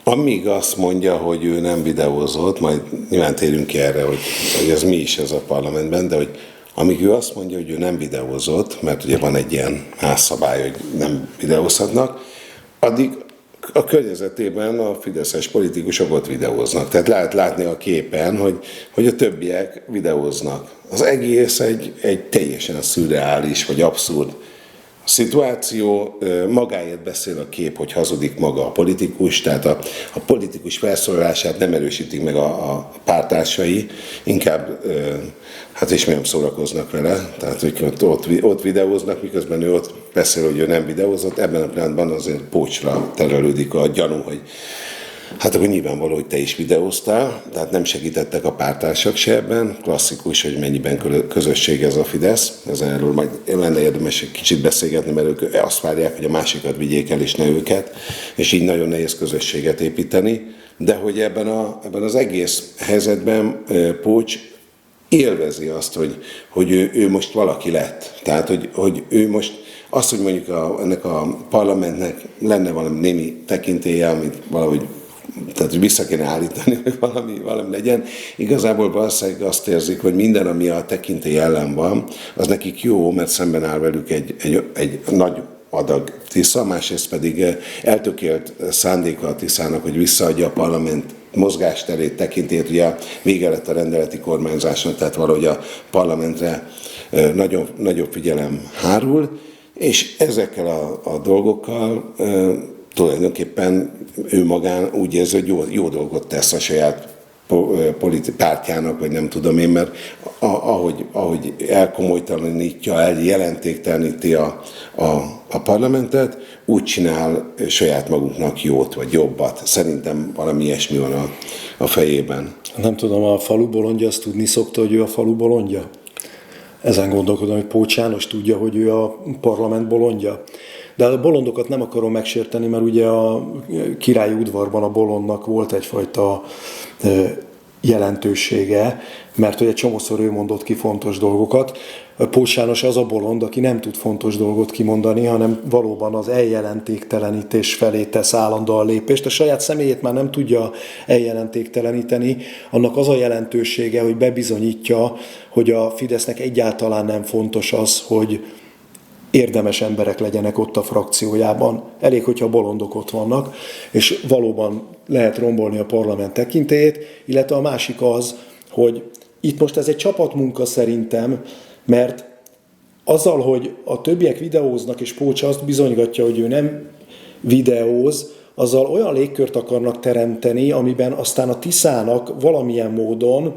Amíg azt mondja, hogy ő nem videózott, majd nyilván térünk ki erre, hogy ez mi is ez a parlamentben, de hogy amíg ő azt mondja, hogy ő nem videózott, mert ugye van egy ilyen házszabály, hogy nem videózhatnak, addig a környezetében a fideszes politikusok ott videóznak. Tehát lehet látni a képen, hogy a többiek videóznak. Az egész egy teljesen szürreális vagy abszurd szituáció, magáért beszél a kép, hogy hazudik maga a politikus, tehát a politikus felszólalását nem erősítik meg a pártársai, inkább hát is nem szórakoznak vele, tehát ott videóznak, miközben ő ott beszél, hogy ő nem videózott, ebben a pillanatban azért Pócsra terelődik a gyanú, hogy hát akkor nyilvánvaló, hogy te is videóztál, tehát nem segítettek a pártársak se ebben. Klasszikus, hogy mennyiben közösség ez a Fidesz. Erről majd lenne érdemes egy kicsit beszélgetni, mert ők azt várják, hogy a másikat vigyék el, és ne őket, és így nagyon nehéz közösséget építeni. De hogy ebben az egész helyzetben Pócs élvezi azt, hogy ő most valaki lett. Tehát, hogy ő most azt, hogy mondjuk ennek a parlamentnek lenne valami némi tekintélye, amit valahogy tehát hogy vissza kéne állítani, hogy valami legyen. Igazából valószínűleg azt érzik, hogy minden, ami a tekintély ellen van, az nekik jó, mert szemben áll velük egy nagy adag Tisza, másrészt pedig eltökélt szándéka a Tiszának, hogy visszaadja a parlament mozgásterét, tekintélyét, ugye vége lett a rendeleti kormányzásnak, tehát valahogy a parlamentre nagyobb figyelem hárul, és ezekkel a dolgokkal tulajdonképpen ő magán úgy érzi, hogy jó dolgot tesz a saját pártjának, vagy nem tudom én, mert ahogy elkomolytalanítja, jelentékteleníti a parlamentet, úgy csinál saját maguknak jót, vagy jobbat. Szerintem valami ilyesmi van a fejében. Nem tudom, a falu bolondja azt tudni szokta, hogy ő a falu bolondja? Ezen gondolkodom, hogy Pócs János tudja, hogy ő a parlament bolondja. De a bolondokat nem akarom megsérteni, mert ugye a királyi udvarban a bolondnak volt egyfajta jelentősége, mert hogy egy csomószor ő mondott ki fontos dolgokat. Pócs János az a bolond, aki nem tud fontos dolgot kimondani, hanem valóban az eljelentéktelenítés felé tesz állandóan lépést. A saját személyét már nem tudja eljelentékteleníteni, annak az a jelentősége, hogy bebizonyítja, hogy a Fidesznek egyáltalán nem fontos az, hogy érdemes emberek legyenek ott a frakciójában. Elég, hogyha bolondok ott vannak, és valóban lehet rombolni a parlament tekintélyét, illetve a másik az, hogy itt most ez egy csapatmunka szerintem, mert azzal, hogy a többiek videóznak, és Pócs azt bizonygatja, hogy ő nem videóz, azzal olyan légkört akarnak teremteni, amiben aztán a Tiszának valamilyen módon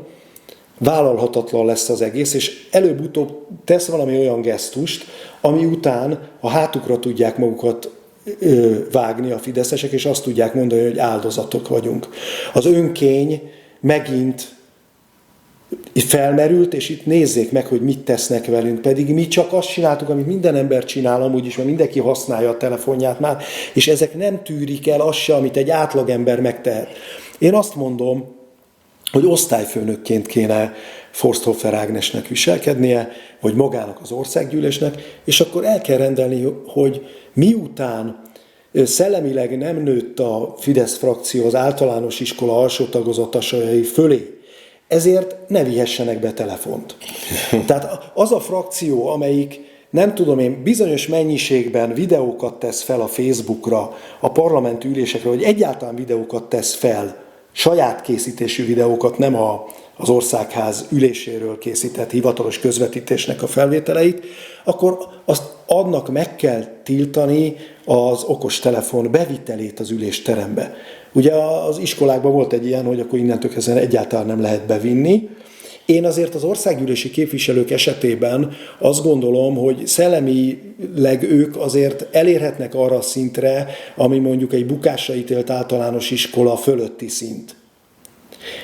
vállalhatatlan lesz az egész, és előbb-utóbb tesz valami olyan gesztust, ami után a hátukra tudják magukat vágni a fideszesek, és azt tudják mondani, hogy áldozatok vagyunk. Az önkény megint felmerült, és itt nézzék meg, hogy mit tesznek velünk, pedig mi csak azt csináltuk, amit minden ember csinál amúgy is, mert mindenki használja a telefonját már, és ezek nem tűrik el azt se, amit egy átlagember megtehet. Én azt mondom, hogy osztályfőnökként kéne Forsthofer Ágnesnek viselkednie, vagy magának az országgyűlésnek, és akkor el kell rendelni, hogy miután szellemileg nem nőtt a Fidesz frakció az általános iskola alsó tagozatasai fölé, ezért ne vihessenek be telefont. Tehát az a frakció, amelyik nem tudom én, bizonyos mennyiségben videókat tesz fel a Facebookra, a parlamenti ülésekre, vagy egyáltalán videókat tesz fel, saját készítésű videókat, nem az országház üléséről készített hivatalos közvetítésnek a felvételeit, akkor azt annak meg kell tiltani az okostelefon bevitelét az ülésterembe. Ugye az iskolákban volt egy ilyen, hogy akkor innentől kezdve egyáltalán nem lehet bevinni. Én azért az országgyűlési képviselők esetében azt gondolom, hogy szellemileg ők azért elérhetnek arra a szintre, ami mondjuk egy bukásra ítélt általános iskola fölötti szint.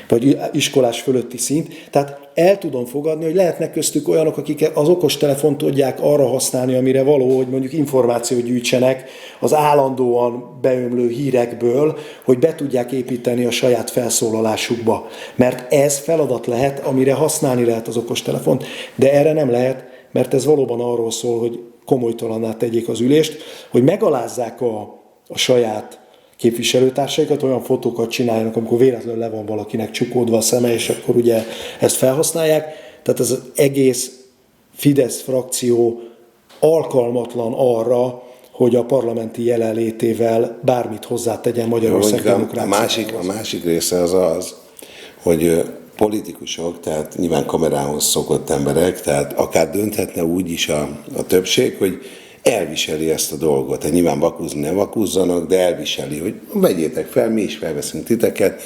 Vagy iskolás fölötti szint. Tehát el tudom fogadni, hogy lehetnek köztük olyanok, akik az okostelefont tudják arra használni, amire való, hogy mondjuk információt gyűjtsenek az állandóan beömlő hírekből, hogy be tudják építeni a saját felszólalásukba. Mert ez feladat lehet, amire használni lehet az okostelefont, de erre nem lehet, mert ez valóban arról szól, hogy komolytalanná tegyék az ülést, hogy megalázzák a saját képviselőtársaikat, olyan fotókat csináljanak, amikor véletlenül le van valakinek csukódva a szeme, és akkor ugye ezt felhasználják. Tehát ez az egész Fidesz frakció alkalmatlan arra, hogy a parlamenti jelenlétével bármit hozzátegyen Magyarország demokráciához. A másik része az, hogy politikusok, tehát nyilván kamerához szokott emberek, tehát akár dönthetne úgy is a többség, hogy elviseli ezt a dolgot. Tehát nyilván vakúzni ne vakúzzanak, de elviseli, hogy vegyétek fel, mi is felveszünk titeket.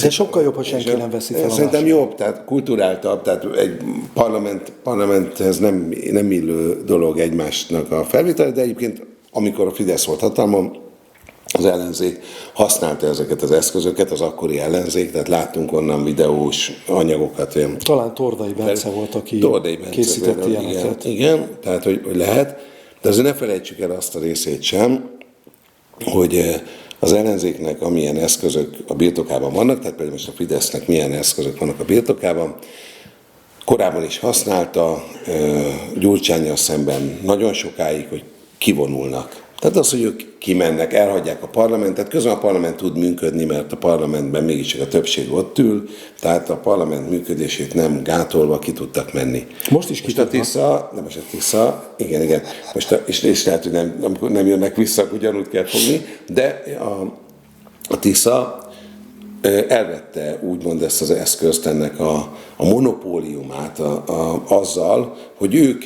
De sokkal jobb, ha senki nem veszi fel a Szerintem jobb, tehát kulturáltabb, tehát egy parlamenthez nem illő dolog egymásnak a felvétel, de egyébként amikor a Fidesz volt hatalmon, az ellenzék használta ezeket az eszközöket, az akkori ellenzék, tehát láttunk onnan videós anyagokat. Talán Tordai Bence volt, aki készített ilyeneket. Igen, tehát hogy lehet, de azért ne felejtsük el azt a részét sem, hogy az ellenzéknek amilyen eszközök a birtokában vannak, tehát például most a Fidesznek milyen eszközök vannak a birtokában, korábban is használta, Gyurcsánnyal szemben nagyon sokáig, hogy kivonulnak. Tehát az, hogy ők kimennek, elhagyják a parlamentet, közben a parlament tud működni, mert a parlamentben mégiscsak a többség ott ül, tehát a parlament működését nem gátolva ki tudtak menni. Most is ki a Tisza, nem most a Tisza, igen. És lehet, hogy amikor nem jönnek vissza, akkor ugyanúgy kell fogni, de a Tisza elvette úgymond ezt az eszközt, ennek a monopóliumát azzal, hogy ők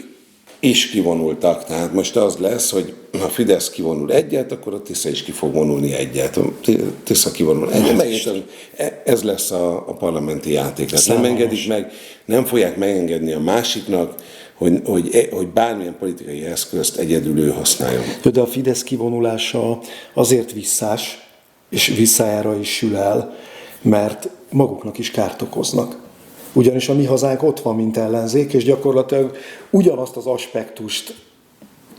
is kivonultak. Tehát most az lesz, hogy ha Fidesz kivonul egyet, akkor a Tisza is ki fog vonulni egyet. A Tisza kivonul egyet. Megint ez lesz a parlamenti játék. Tehát nem engedik meg, nem fogják megengedni a másiknak, hogy bármilyen politikai eszközt egyedül ő használjon. De a Fidesz kivonulása azért visszás, és visszájára is sül el, mert maguknak is kárt okoznak. Ugyanis a Mi Hazánk ott van, mint ellenzék, és gyakorlatilag ugyanazt az aspektust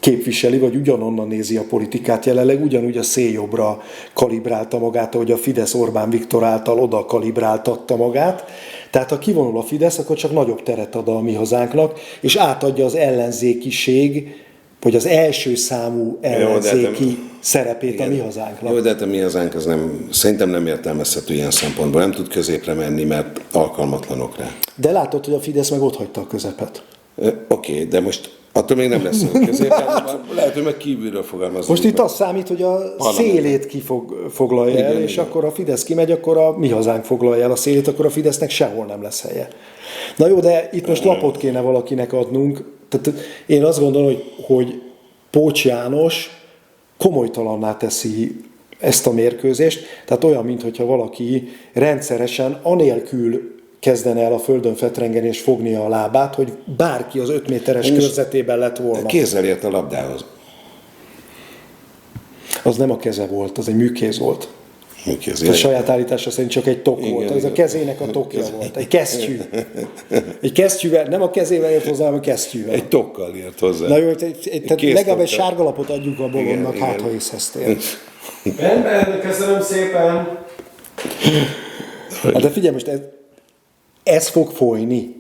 képviseli, vagy ugyanonnan nézi a politikát jelenleg, ugyanúgy a széljobbra kalibrálta magát, ahogy a Fidesz Orbán Viktor által oda kalibráltatta magát. Tehát ha kivonul a Fidesz, akkor csak nagyobb teret ad a Mi Hazánknak, és átadja az ellenzékiség, vagy az első számú ellenzéki szerepét igen, a Mi Hazánknak. Jó, de hát a Mi Hazánk az szerintem nem értelmezhető ilyen szempontból. Nem tud középre menni, mert alkalmatlanok rá. De látod, hogy a Fidesz meg ott hagyta a közepet. Oké, de most attól még nem lesz a középen. Lehet, hogy meg kívülről fogalmazunk. Most itt az számít, hogy a szélét foglalja el, és akkor a Fidesz kimegy, akkor a Mi Hazánk foglalja el a szélét, akkor a Fidesznek sehol nem lesz helye. Na jó, de itt most lapot kéne valakinek adnunk. Tehát én azt gondolom, hogy Pócs János komolytalanná teszi ezt a mérkőzést, tehát olyan, mintha valaki rendszeresen anélkül kezdene el a földön fetrengeni és fogni a lábát, hogy bárki az 5 méteres körzetében lett volna. Kézzel ért a labdához. Az nem a keze volt, az egy műkéz volt. A saját állítása szerint csak egy tok volt. Ez a kezének a tokja volt. Egy kesztyű. Egy kesztyűvel, nem a kezével ért hozzá, hanem a kesztyűvel. Egy tokkal ért hozzá. Na jó, tehát legalább egy sárgalapot adjuk a bolondnak, hát ha észheztél. Rendben, köszönöm szépen. De figyelj, most ez fog folyni.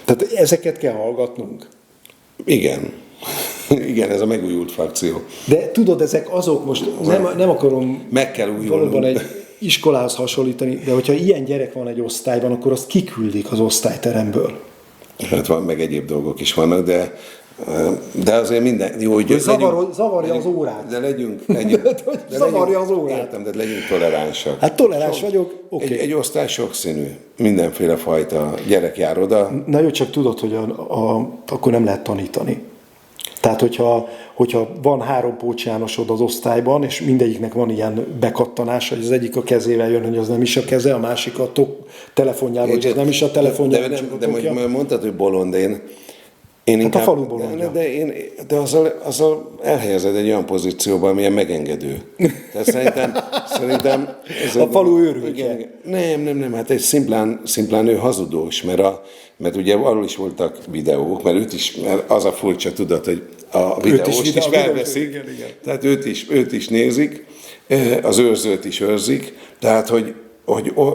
Tehát ezeket kell hallgatnunk. Igen. Igen, ez a megújult frakció. De tudod, ezek azok, most nem akarom meg kell valóban egy iskolához hasonlítani, de hogyha ilyen gyerek van egy osztályban, akkor azt kiküldik az osztályteremből. Hát van, meg egyéb dolgok is vannak, de azért minden... Jó, hogy zavarja az órát. De legyünk zavarja az órát. Értem, de legyünk toleránsak. Hát toleráns vagyok, oké. Egy osztály sokszínű. Mindenféle fajta gyerek jár oda. Na jó, csak tudod, hogy akkor nem lehet tanítani. Tehát, hogyha van 3 Pócs Jánosod az osztályban, és mindegyiknek van ilyen bekattanás, hogy az egyik a kezével jön, hogy az nem is a keze, a másik a telefonjával, hogy az nem is a telefonjával, de mondtad, hogy bolond, én hát inkább, a falu bolondja. De azzal elhelyezed egy olyan pozícióban, amilyen megengedő. Tehát szerintem a falu őrültje. Nem, hát egy szimplán ő hazudós, mert ugye arról is voltak videók, mert az a furcsa, tudod, hogy a videóst is felveszik, tehát őt is nézik, az őrzőt is őrzik, tehát hogy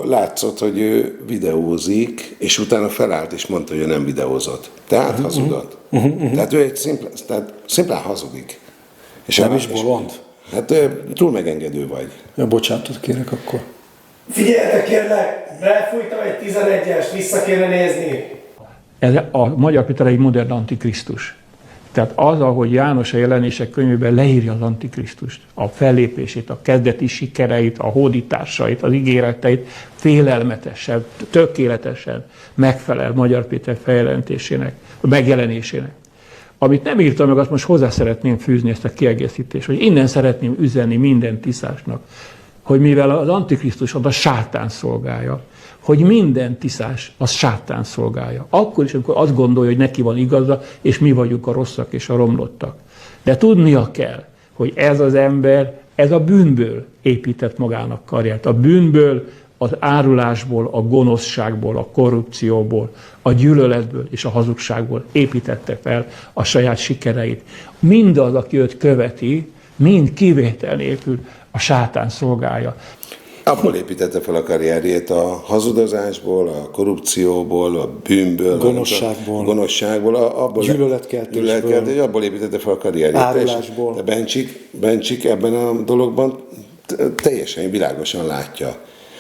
látszott, hogy ő videózik, és utána felállt és mondta, hogy ő nem videózott. Tehát hazudott. Tehát ő egy szimplán hazudik. És nem is bolond? Hát túl megengedő vagy. Ja, bocsánatot kérek akkor. Figyeljetek kérlek, befújtam egy 11-est, vissza kéne nézni. Ez a Magyar Péter egy modern antikrisztus. Tehát az, ahogy János a Jelenések könyvében leírja az antikrisztust, a fellépését, a kezdeti sikereit, a hódításait, az ígéreteit, félelmetesen, tökéletesen megfelel Magyar Péter feljelentésének, megjelenésének. Amit nem írtam meg, azt most hozzá szeretném fűzni ezt a kiegészítést, hogy innen szeretném üzenni minden tiszásnak, hogy mivel az antikrisztus az a sátán szolgálja, hogy minden tiszás az sátán szolgálja. Akkor is, amikor azt gondolja, hogy neki van igaza, és mi vagyunk a rosszak és a romlottak. De tudnia kell, hogy ez az ember, ez a bűnből épített magának karriert. A bűnből, az árulásból, a gonoszságból, a korrupcióból, a gyűlöletből és a hazugságból építette fel a saját sikereit. Mindaz, aki őt követi, mind kivétel nélkül a sátán szolgálja. Abból építette fel a karrierjét, a hazudozásból, a korrupcióból, a bűnből, gonoszságból, abból gyűlöletkeltésből, abból építette fel a karrierjét. árulásból. De Bencsik ebben a dologban teljesen világosan látja.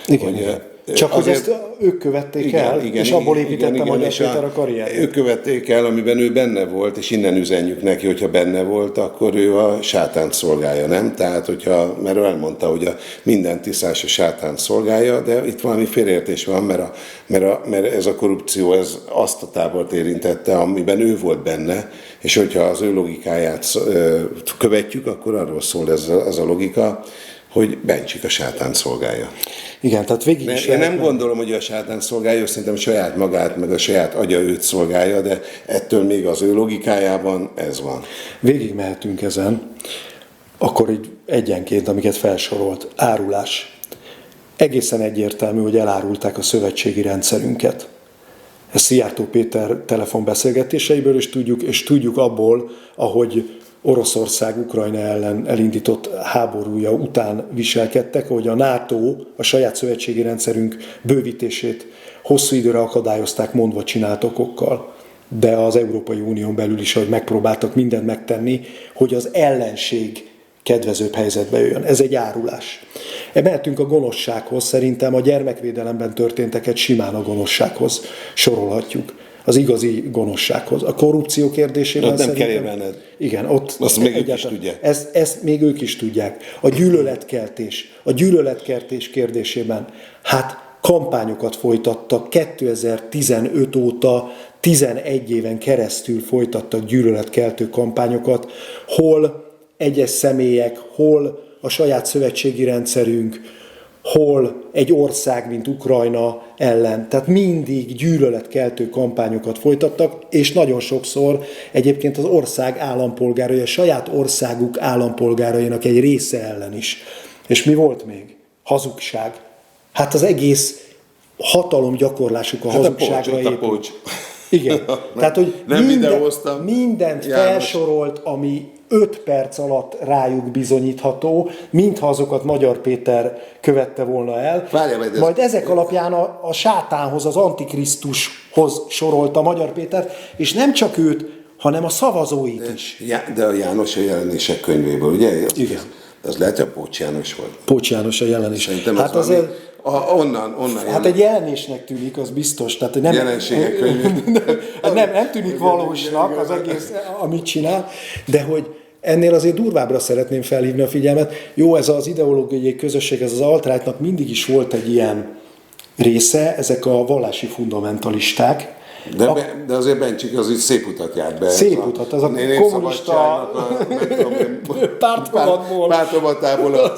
Igen. Csak hogy ezt ők követték el, és abból építette Magyar Péter a karrierjét. Ők követték el, amiben ő benne volt, és innen üzenjük neki, hogyha benne volt, akkor ő a sátánt szolgálja, nem? Tehát, mert ő elmondta, hogy minden tisztás a sátánt szolgálja, de itt valami félreértés van, mert ez a korrupció ez azt a tábort érintette, amiben ő volt benne, és hogyha az ő logikáját követjük, akkor arról szól ez a logika, hogy Bencsik a sátánt szolgálja. Igen, tehát végig is Én nem gondolom, hogy a sátánt szolgálja, szerintem saját magát, meg a saját agya őt szolgálja, de ettől még az ő logikájában ez van. Végig mehetünk ezen, akkor így egyenként, amiket felsorolt. Árulás. Egészen egyértelmű, hogy elárulták a szövetségi rendszerünket. Ezt Szijjártó Péter telefonbeszélgetéseiből is tudjuk, és tudjuk abból, ahogy Oroszország Ukrajna ellen elindított háborúja után viselkedtek, hogy a NATO a saját szövetségi rendszerünk bővítését hosszú időre akadályozták mondva csinált okokkal, de az Európai Unión belül is, hogy megpróbáltak mindent megtenni, hogy az ellenség kedvezőbb helyzetbe jöjjön. Ez egy árulás. Emeltünk a gonoszsághoz, szerintem a gyermekvédelemben történteket simán a gonoszsághoz sorolhatjuk. Az igazi gonoszsághoz. A korrupció kérdésében nem szerintem... kell benned. Igen, ott... Azt még ők is tudják. Ezt még ők is tudják. A gyűlöletkeltés kérdésében, hát kampányokat folytattak 2015 óta, 11 éven keresztül folytattak gyűlöletkeltő kampányokat, hol egyes személyek, hol a saját szövetségi rendszerünk, hol egy ország, mint Ukrajna ellen. Tehát mindig gyűlöletkeltő kampányokat folytattak, és nagyon sokszor egyébként az ország állampolgárai, a saját országuk állampolgárainak egy része ellen is. És mi volt még? Hazugság. Hát az egész hatalomgyakorlásuk a hazugságra épült. Igen. Tehát, hogy mindent felsorolt, ami 5 perc alatt rájuk bizonyítható, mintha azokat Magyar Péter követte volna el. Majd ezek alapján a sátánhoz, az Antikrisztushoz sorolta Magyar Péter, és nem csak őt, hanem a szavazóit is. De a János a jelenések könyvéből, ugye? Igen. Az lehet, hogy a Pócs János volt. Pócs János a jelenés. Szerintem hát onnan hát egy jelenésnek tűnik, az biztos. Tehát nem, jelenségek könyvében. nem tűnik valósnak az egész, amit csinál, de hogy ennél azért durvábbra szeretném felhívni a figyelmet. Jó, ez az ideológiai közösség, ez az alt-rightnak mindig is volt egy ilyen része, ezek a vallási fundamentalisták. De azért Bencsik az így szép utat járt be. Szép utat, az a kommunista pártrovatából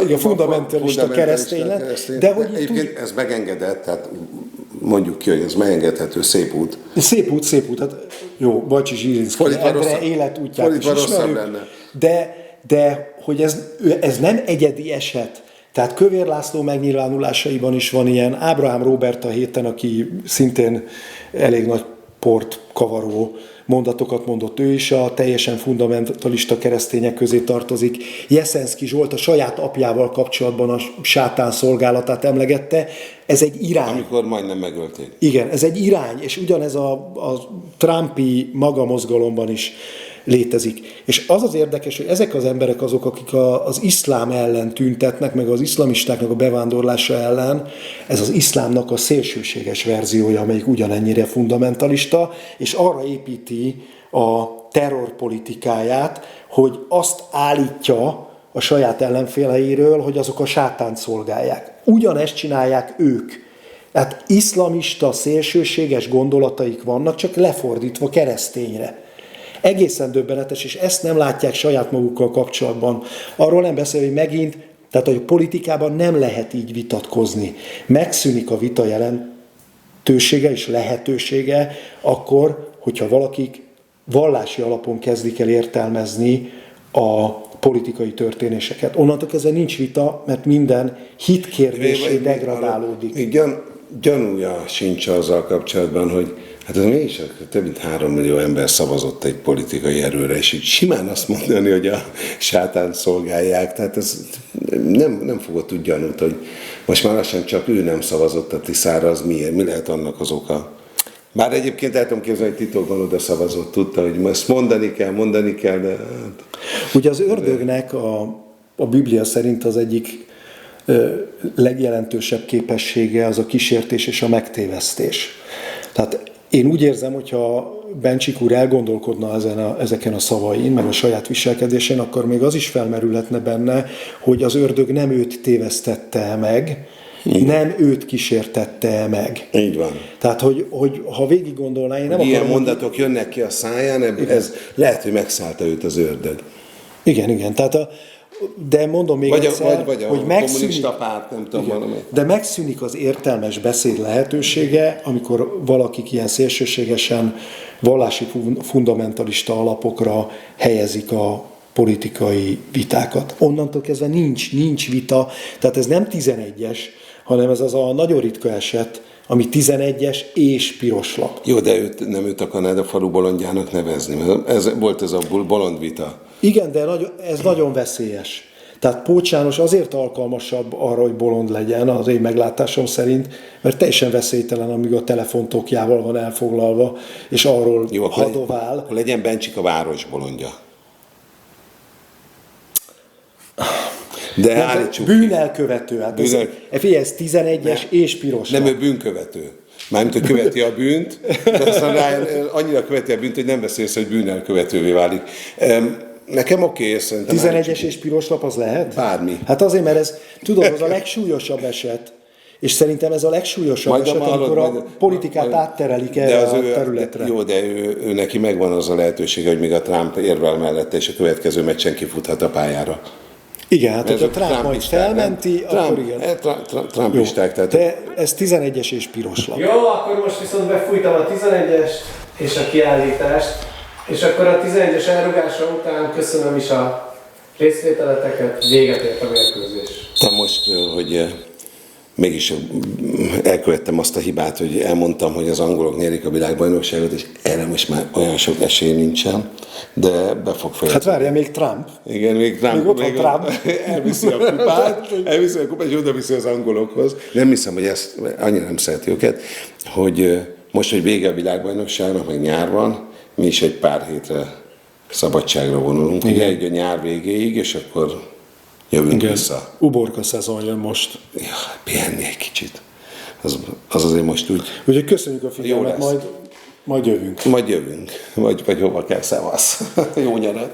igen, fundamentalista keresztény lett. De hogy egyébként ez megengedett, tehát mondjuk ki, hogy ez megengedhető szép út. Szép út. Hát jó, Bajcsi Zsirinszky Endre életútját is ismerjük. De hogy ez nem egyedi eset. Tehát Kövér László megnyilvánulásaiban is van ilyen. Ábrahám Róbert a héten, aki szintén elég nagy port kavaró mondatokat mondott, ő is a teljesen fundamentalista keresztények közé tartozik. Jeszenszky Zsolt a saját apjával kapcsolatban a sátán szolgálatát emlegette. Ez egy irány. Amikor majdnem megölték. Igen, ez egy irány, és ugyanez a Trumpi magamozgalomban is létezik. És az az érdekes, hogy ezek az emberek azok, akik az iszlám ellen tüntetnek, meg az iszlamistáknak a bevándorlása ellen, ez az iszlámnak a szélsőséges verziója, amelyik ugyanennyire fundamentalista, és arra építi a terrorpolitikáját, hogy azt állítja a saját ellenféleiről, hogy azok a sátánt szolgálják. Ugyanezt csinálják ők. Tehát iszlamista, szélsőséges gondolataik vannak, csak lefordítva keresztényre. Egészen döbbenetes, és ezt nem látják saját magukkal kapcsolatban. Arról nem beszél, hogy megint, tehát a politikában nem lehet így vitatkozni. Megszűnik a vita jelentősége és lehetősége akkor, hogyha valakik vallási alapon kezdik el értelmezni a politikai történéseket. Onnantól kezdve nincs vita, mert minden hitkérdésé degradálódik. Gyanúja sincs azzal kapcsolatban, hogy hát ez mégis több mint 3 millió ember szavazott egy politikai erőre, és így simán azt mondani, hogy a sátánt szolgálják, tehát ez nem fogott úgy gyanút, hogy most már lassan csak ő nem szavazott a Tiszára, az miért? Mi lehet annak az oka? Bár egyébként el tudom képzelni, hogy titokban oda szavazott, tudta, hogy ezt mondani kell, de... Ugye az ördögnek a Biblia szerint az egyik legjelentősebb képessége az a kísértés és a megtévesztés. Tehát én úgy érzem, hogyha Bencsik úr elgondolkodna ezeken a szavain, meg a saját viselkedésén, akkor még az is felmerülhetne benne, hogy az ördög nem őt tévesztette meg, nem őt kísértette meg. Így van. Tehát, hogy ha végig gondolná, én nem ilyen akarom... mondatok jönnek ki a száján, ez lehet, hogy megszállta őt az ördög. Igen. Tehát de mondom még egyszer, vagy a hogy kommunista párt, nem tudom valami. De megszűnik az értelmes beszéd lehetősége, amikor valakik ilyen szélsőségesen vallási fundamentalista alapokra helyezik a politikai vitákat. Onnantól kezdve nincs vita, tehát ez nem 11-es, hanem ez az a nagyon ritka eset, ami 11-es és piros lap. Jó, de nem őt akarnád a falu bolondjának nevezni, mert volt ez a bolond vita. Igen, de ez nagyon veszélyes. Tehát Pócs János azért alkalmasabb arra, hogy bolond legyen, az én meglátásom szerint, mert teljesen veszélytelen, amíg a telefontokjával van elfoglalva, és arról hadovál. Akkor legyen Bencsik a város bolondja. De állítsuk. Bűnelkövető. Hát ez 11-es és piros. Nem, ő bűnkövető. Mármint, hogy követi a bűnt, de aztán annyira követi a bűnt, hogy nem veszi észre, hogy bűnelkövetővé válik. Nekem oké, szerintem. 11-es és piros lap az lehet? Bármi. Hát azért, mert ez, tudod, az a legsúlyosabb eset, és szerintem ez a legsúlyosabb eset, amikor a politikát átterelik erre a területre. Jó, de ő neki megvan az a lehetősége, hogy még a Trump érvel mellette, és a következő meccsen kifuthat a pályára. Igen, hát hogyha Trump majd felmenti, akkor igen. Trumpisták. Tehát... De ez 11-es és piros lap. Jó, akkor most viszont befújtam a 11-est és a kiállítást, és akkor a 11-es elrugása után köszönöm is a részvételeteket, véget ért a mérkőzés. Te most, hogy mégis elkövettem azt a hibát, hogy elmondtam, hogy az angolok nyerik a világbajnokságot, és erre most már olyan sok esély nincsen, de be fog fejezni. Hát várja, még Trump. Igen, még Trump. Még ott van Trump. Elviszi a kupát, és oda viszi az angolokhoz. Nem hiszem, hogy ezt annyira nem szereti őket, hogy most, hogy vége a világbajnokságnak, meg nyár van, mi is egy pár hétre szabadságra vonulunk. Ugye egy a nyár végéig, és akkor jövünk vissza. Uborka szezon jön most. Ja, pihenni egy kicsit. Az azért most úgy... Úgyhogy köszönjük a figyelmet, majd jövünk. Majd jövünk. Vagy hova kell, szevasz. Jó nyarat.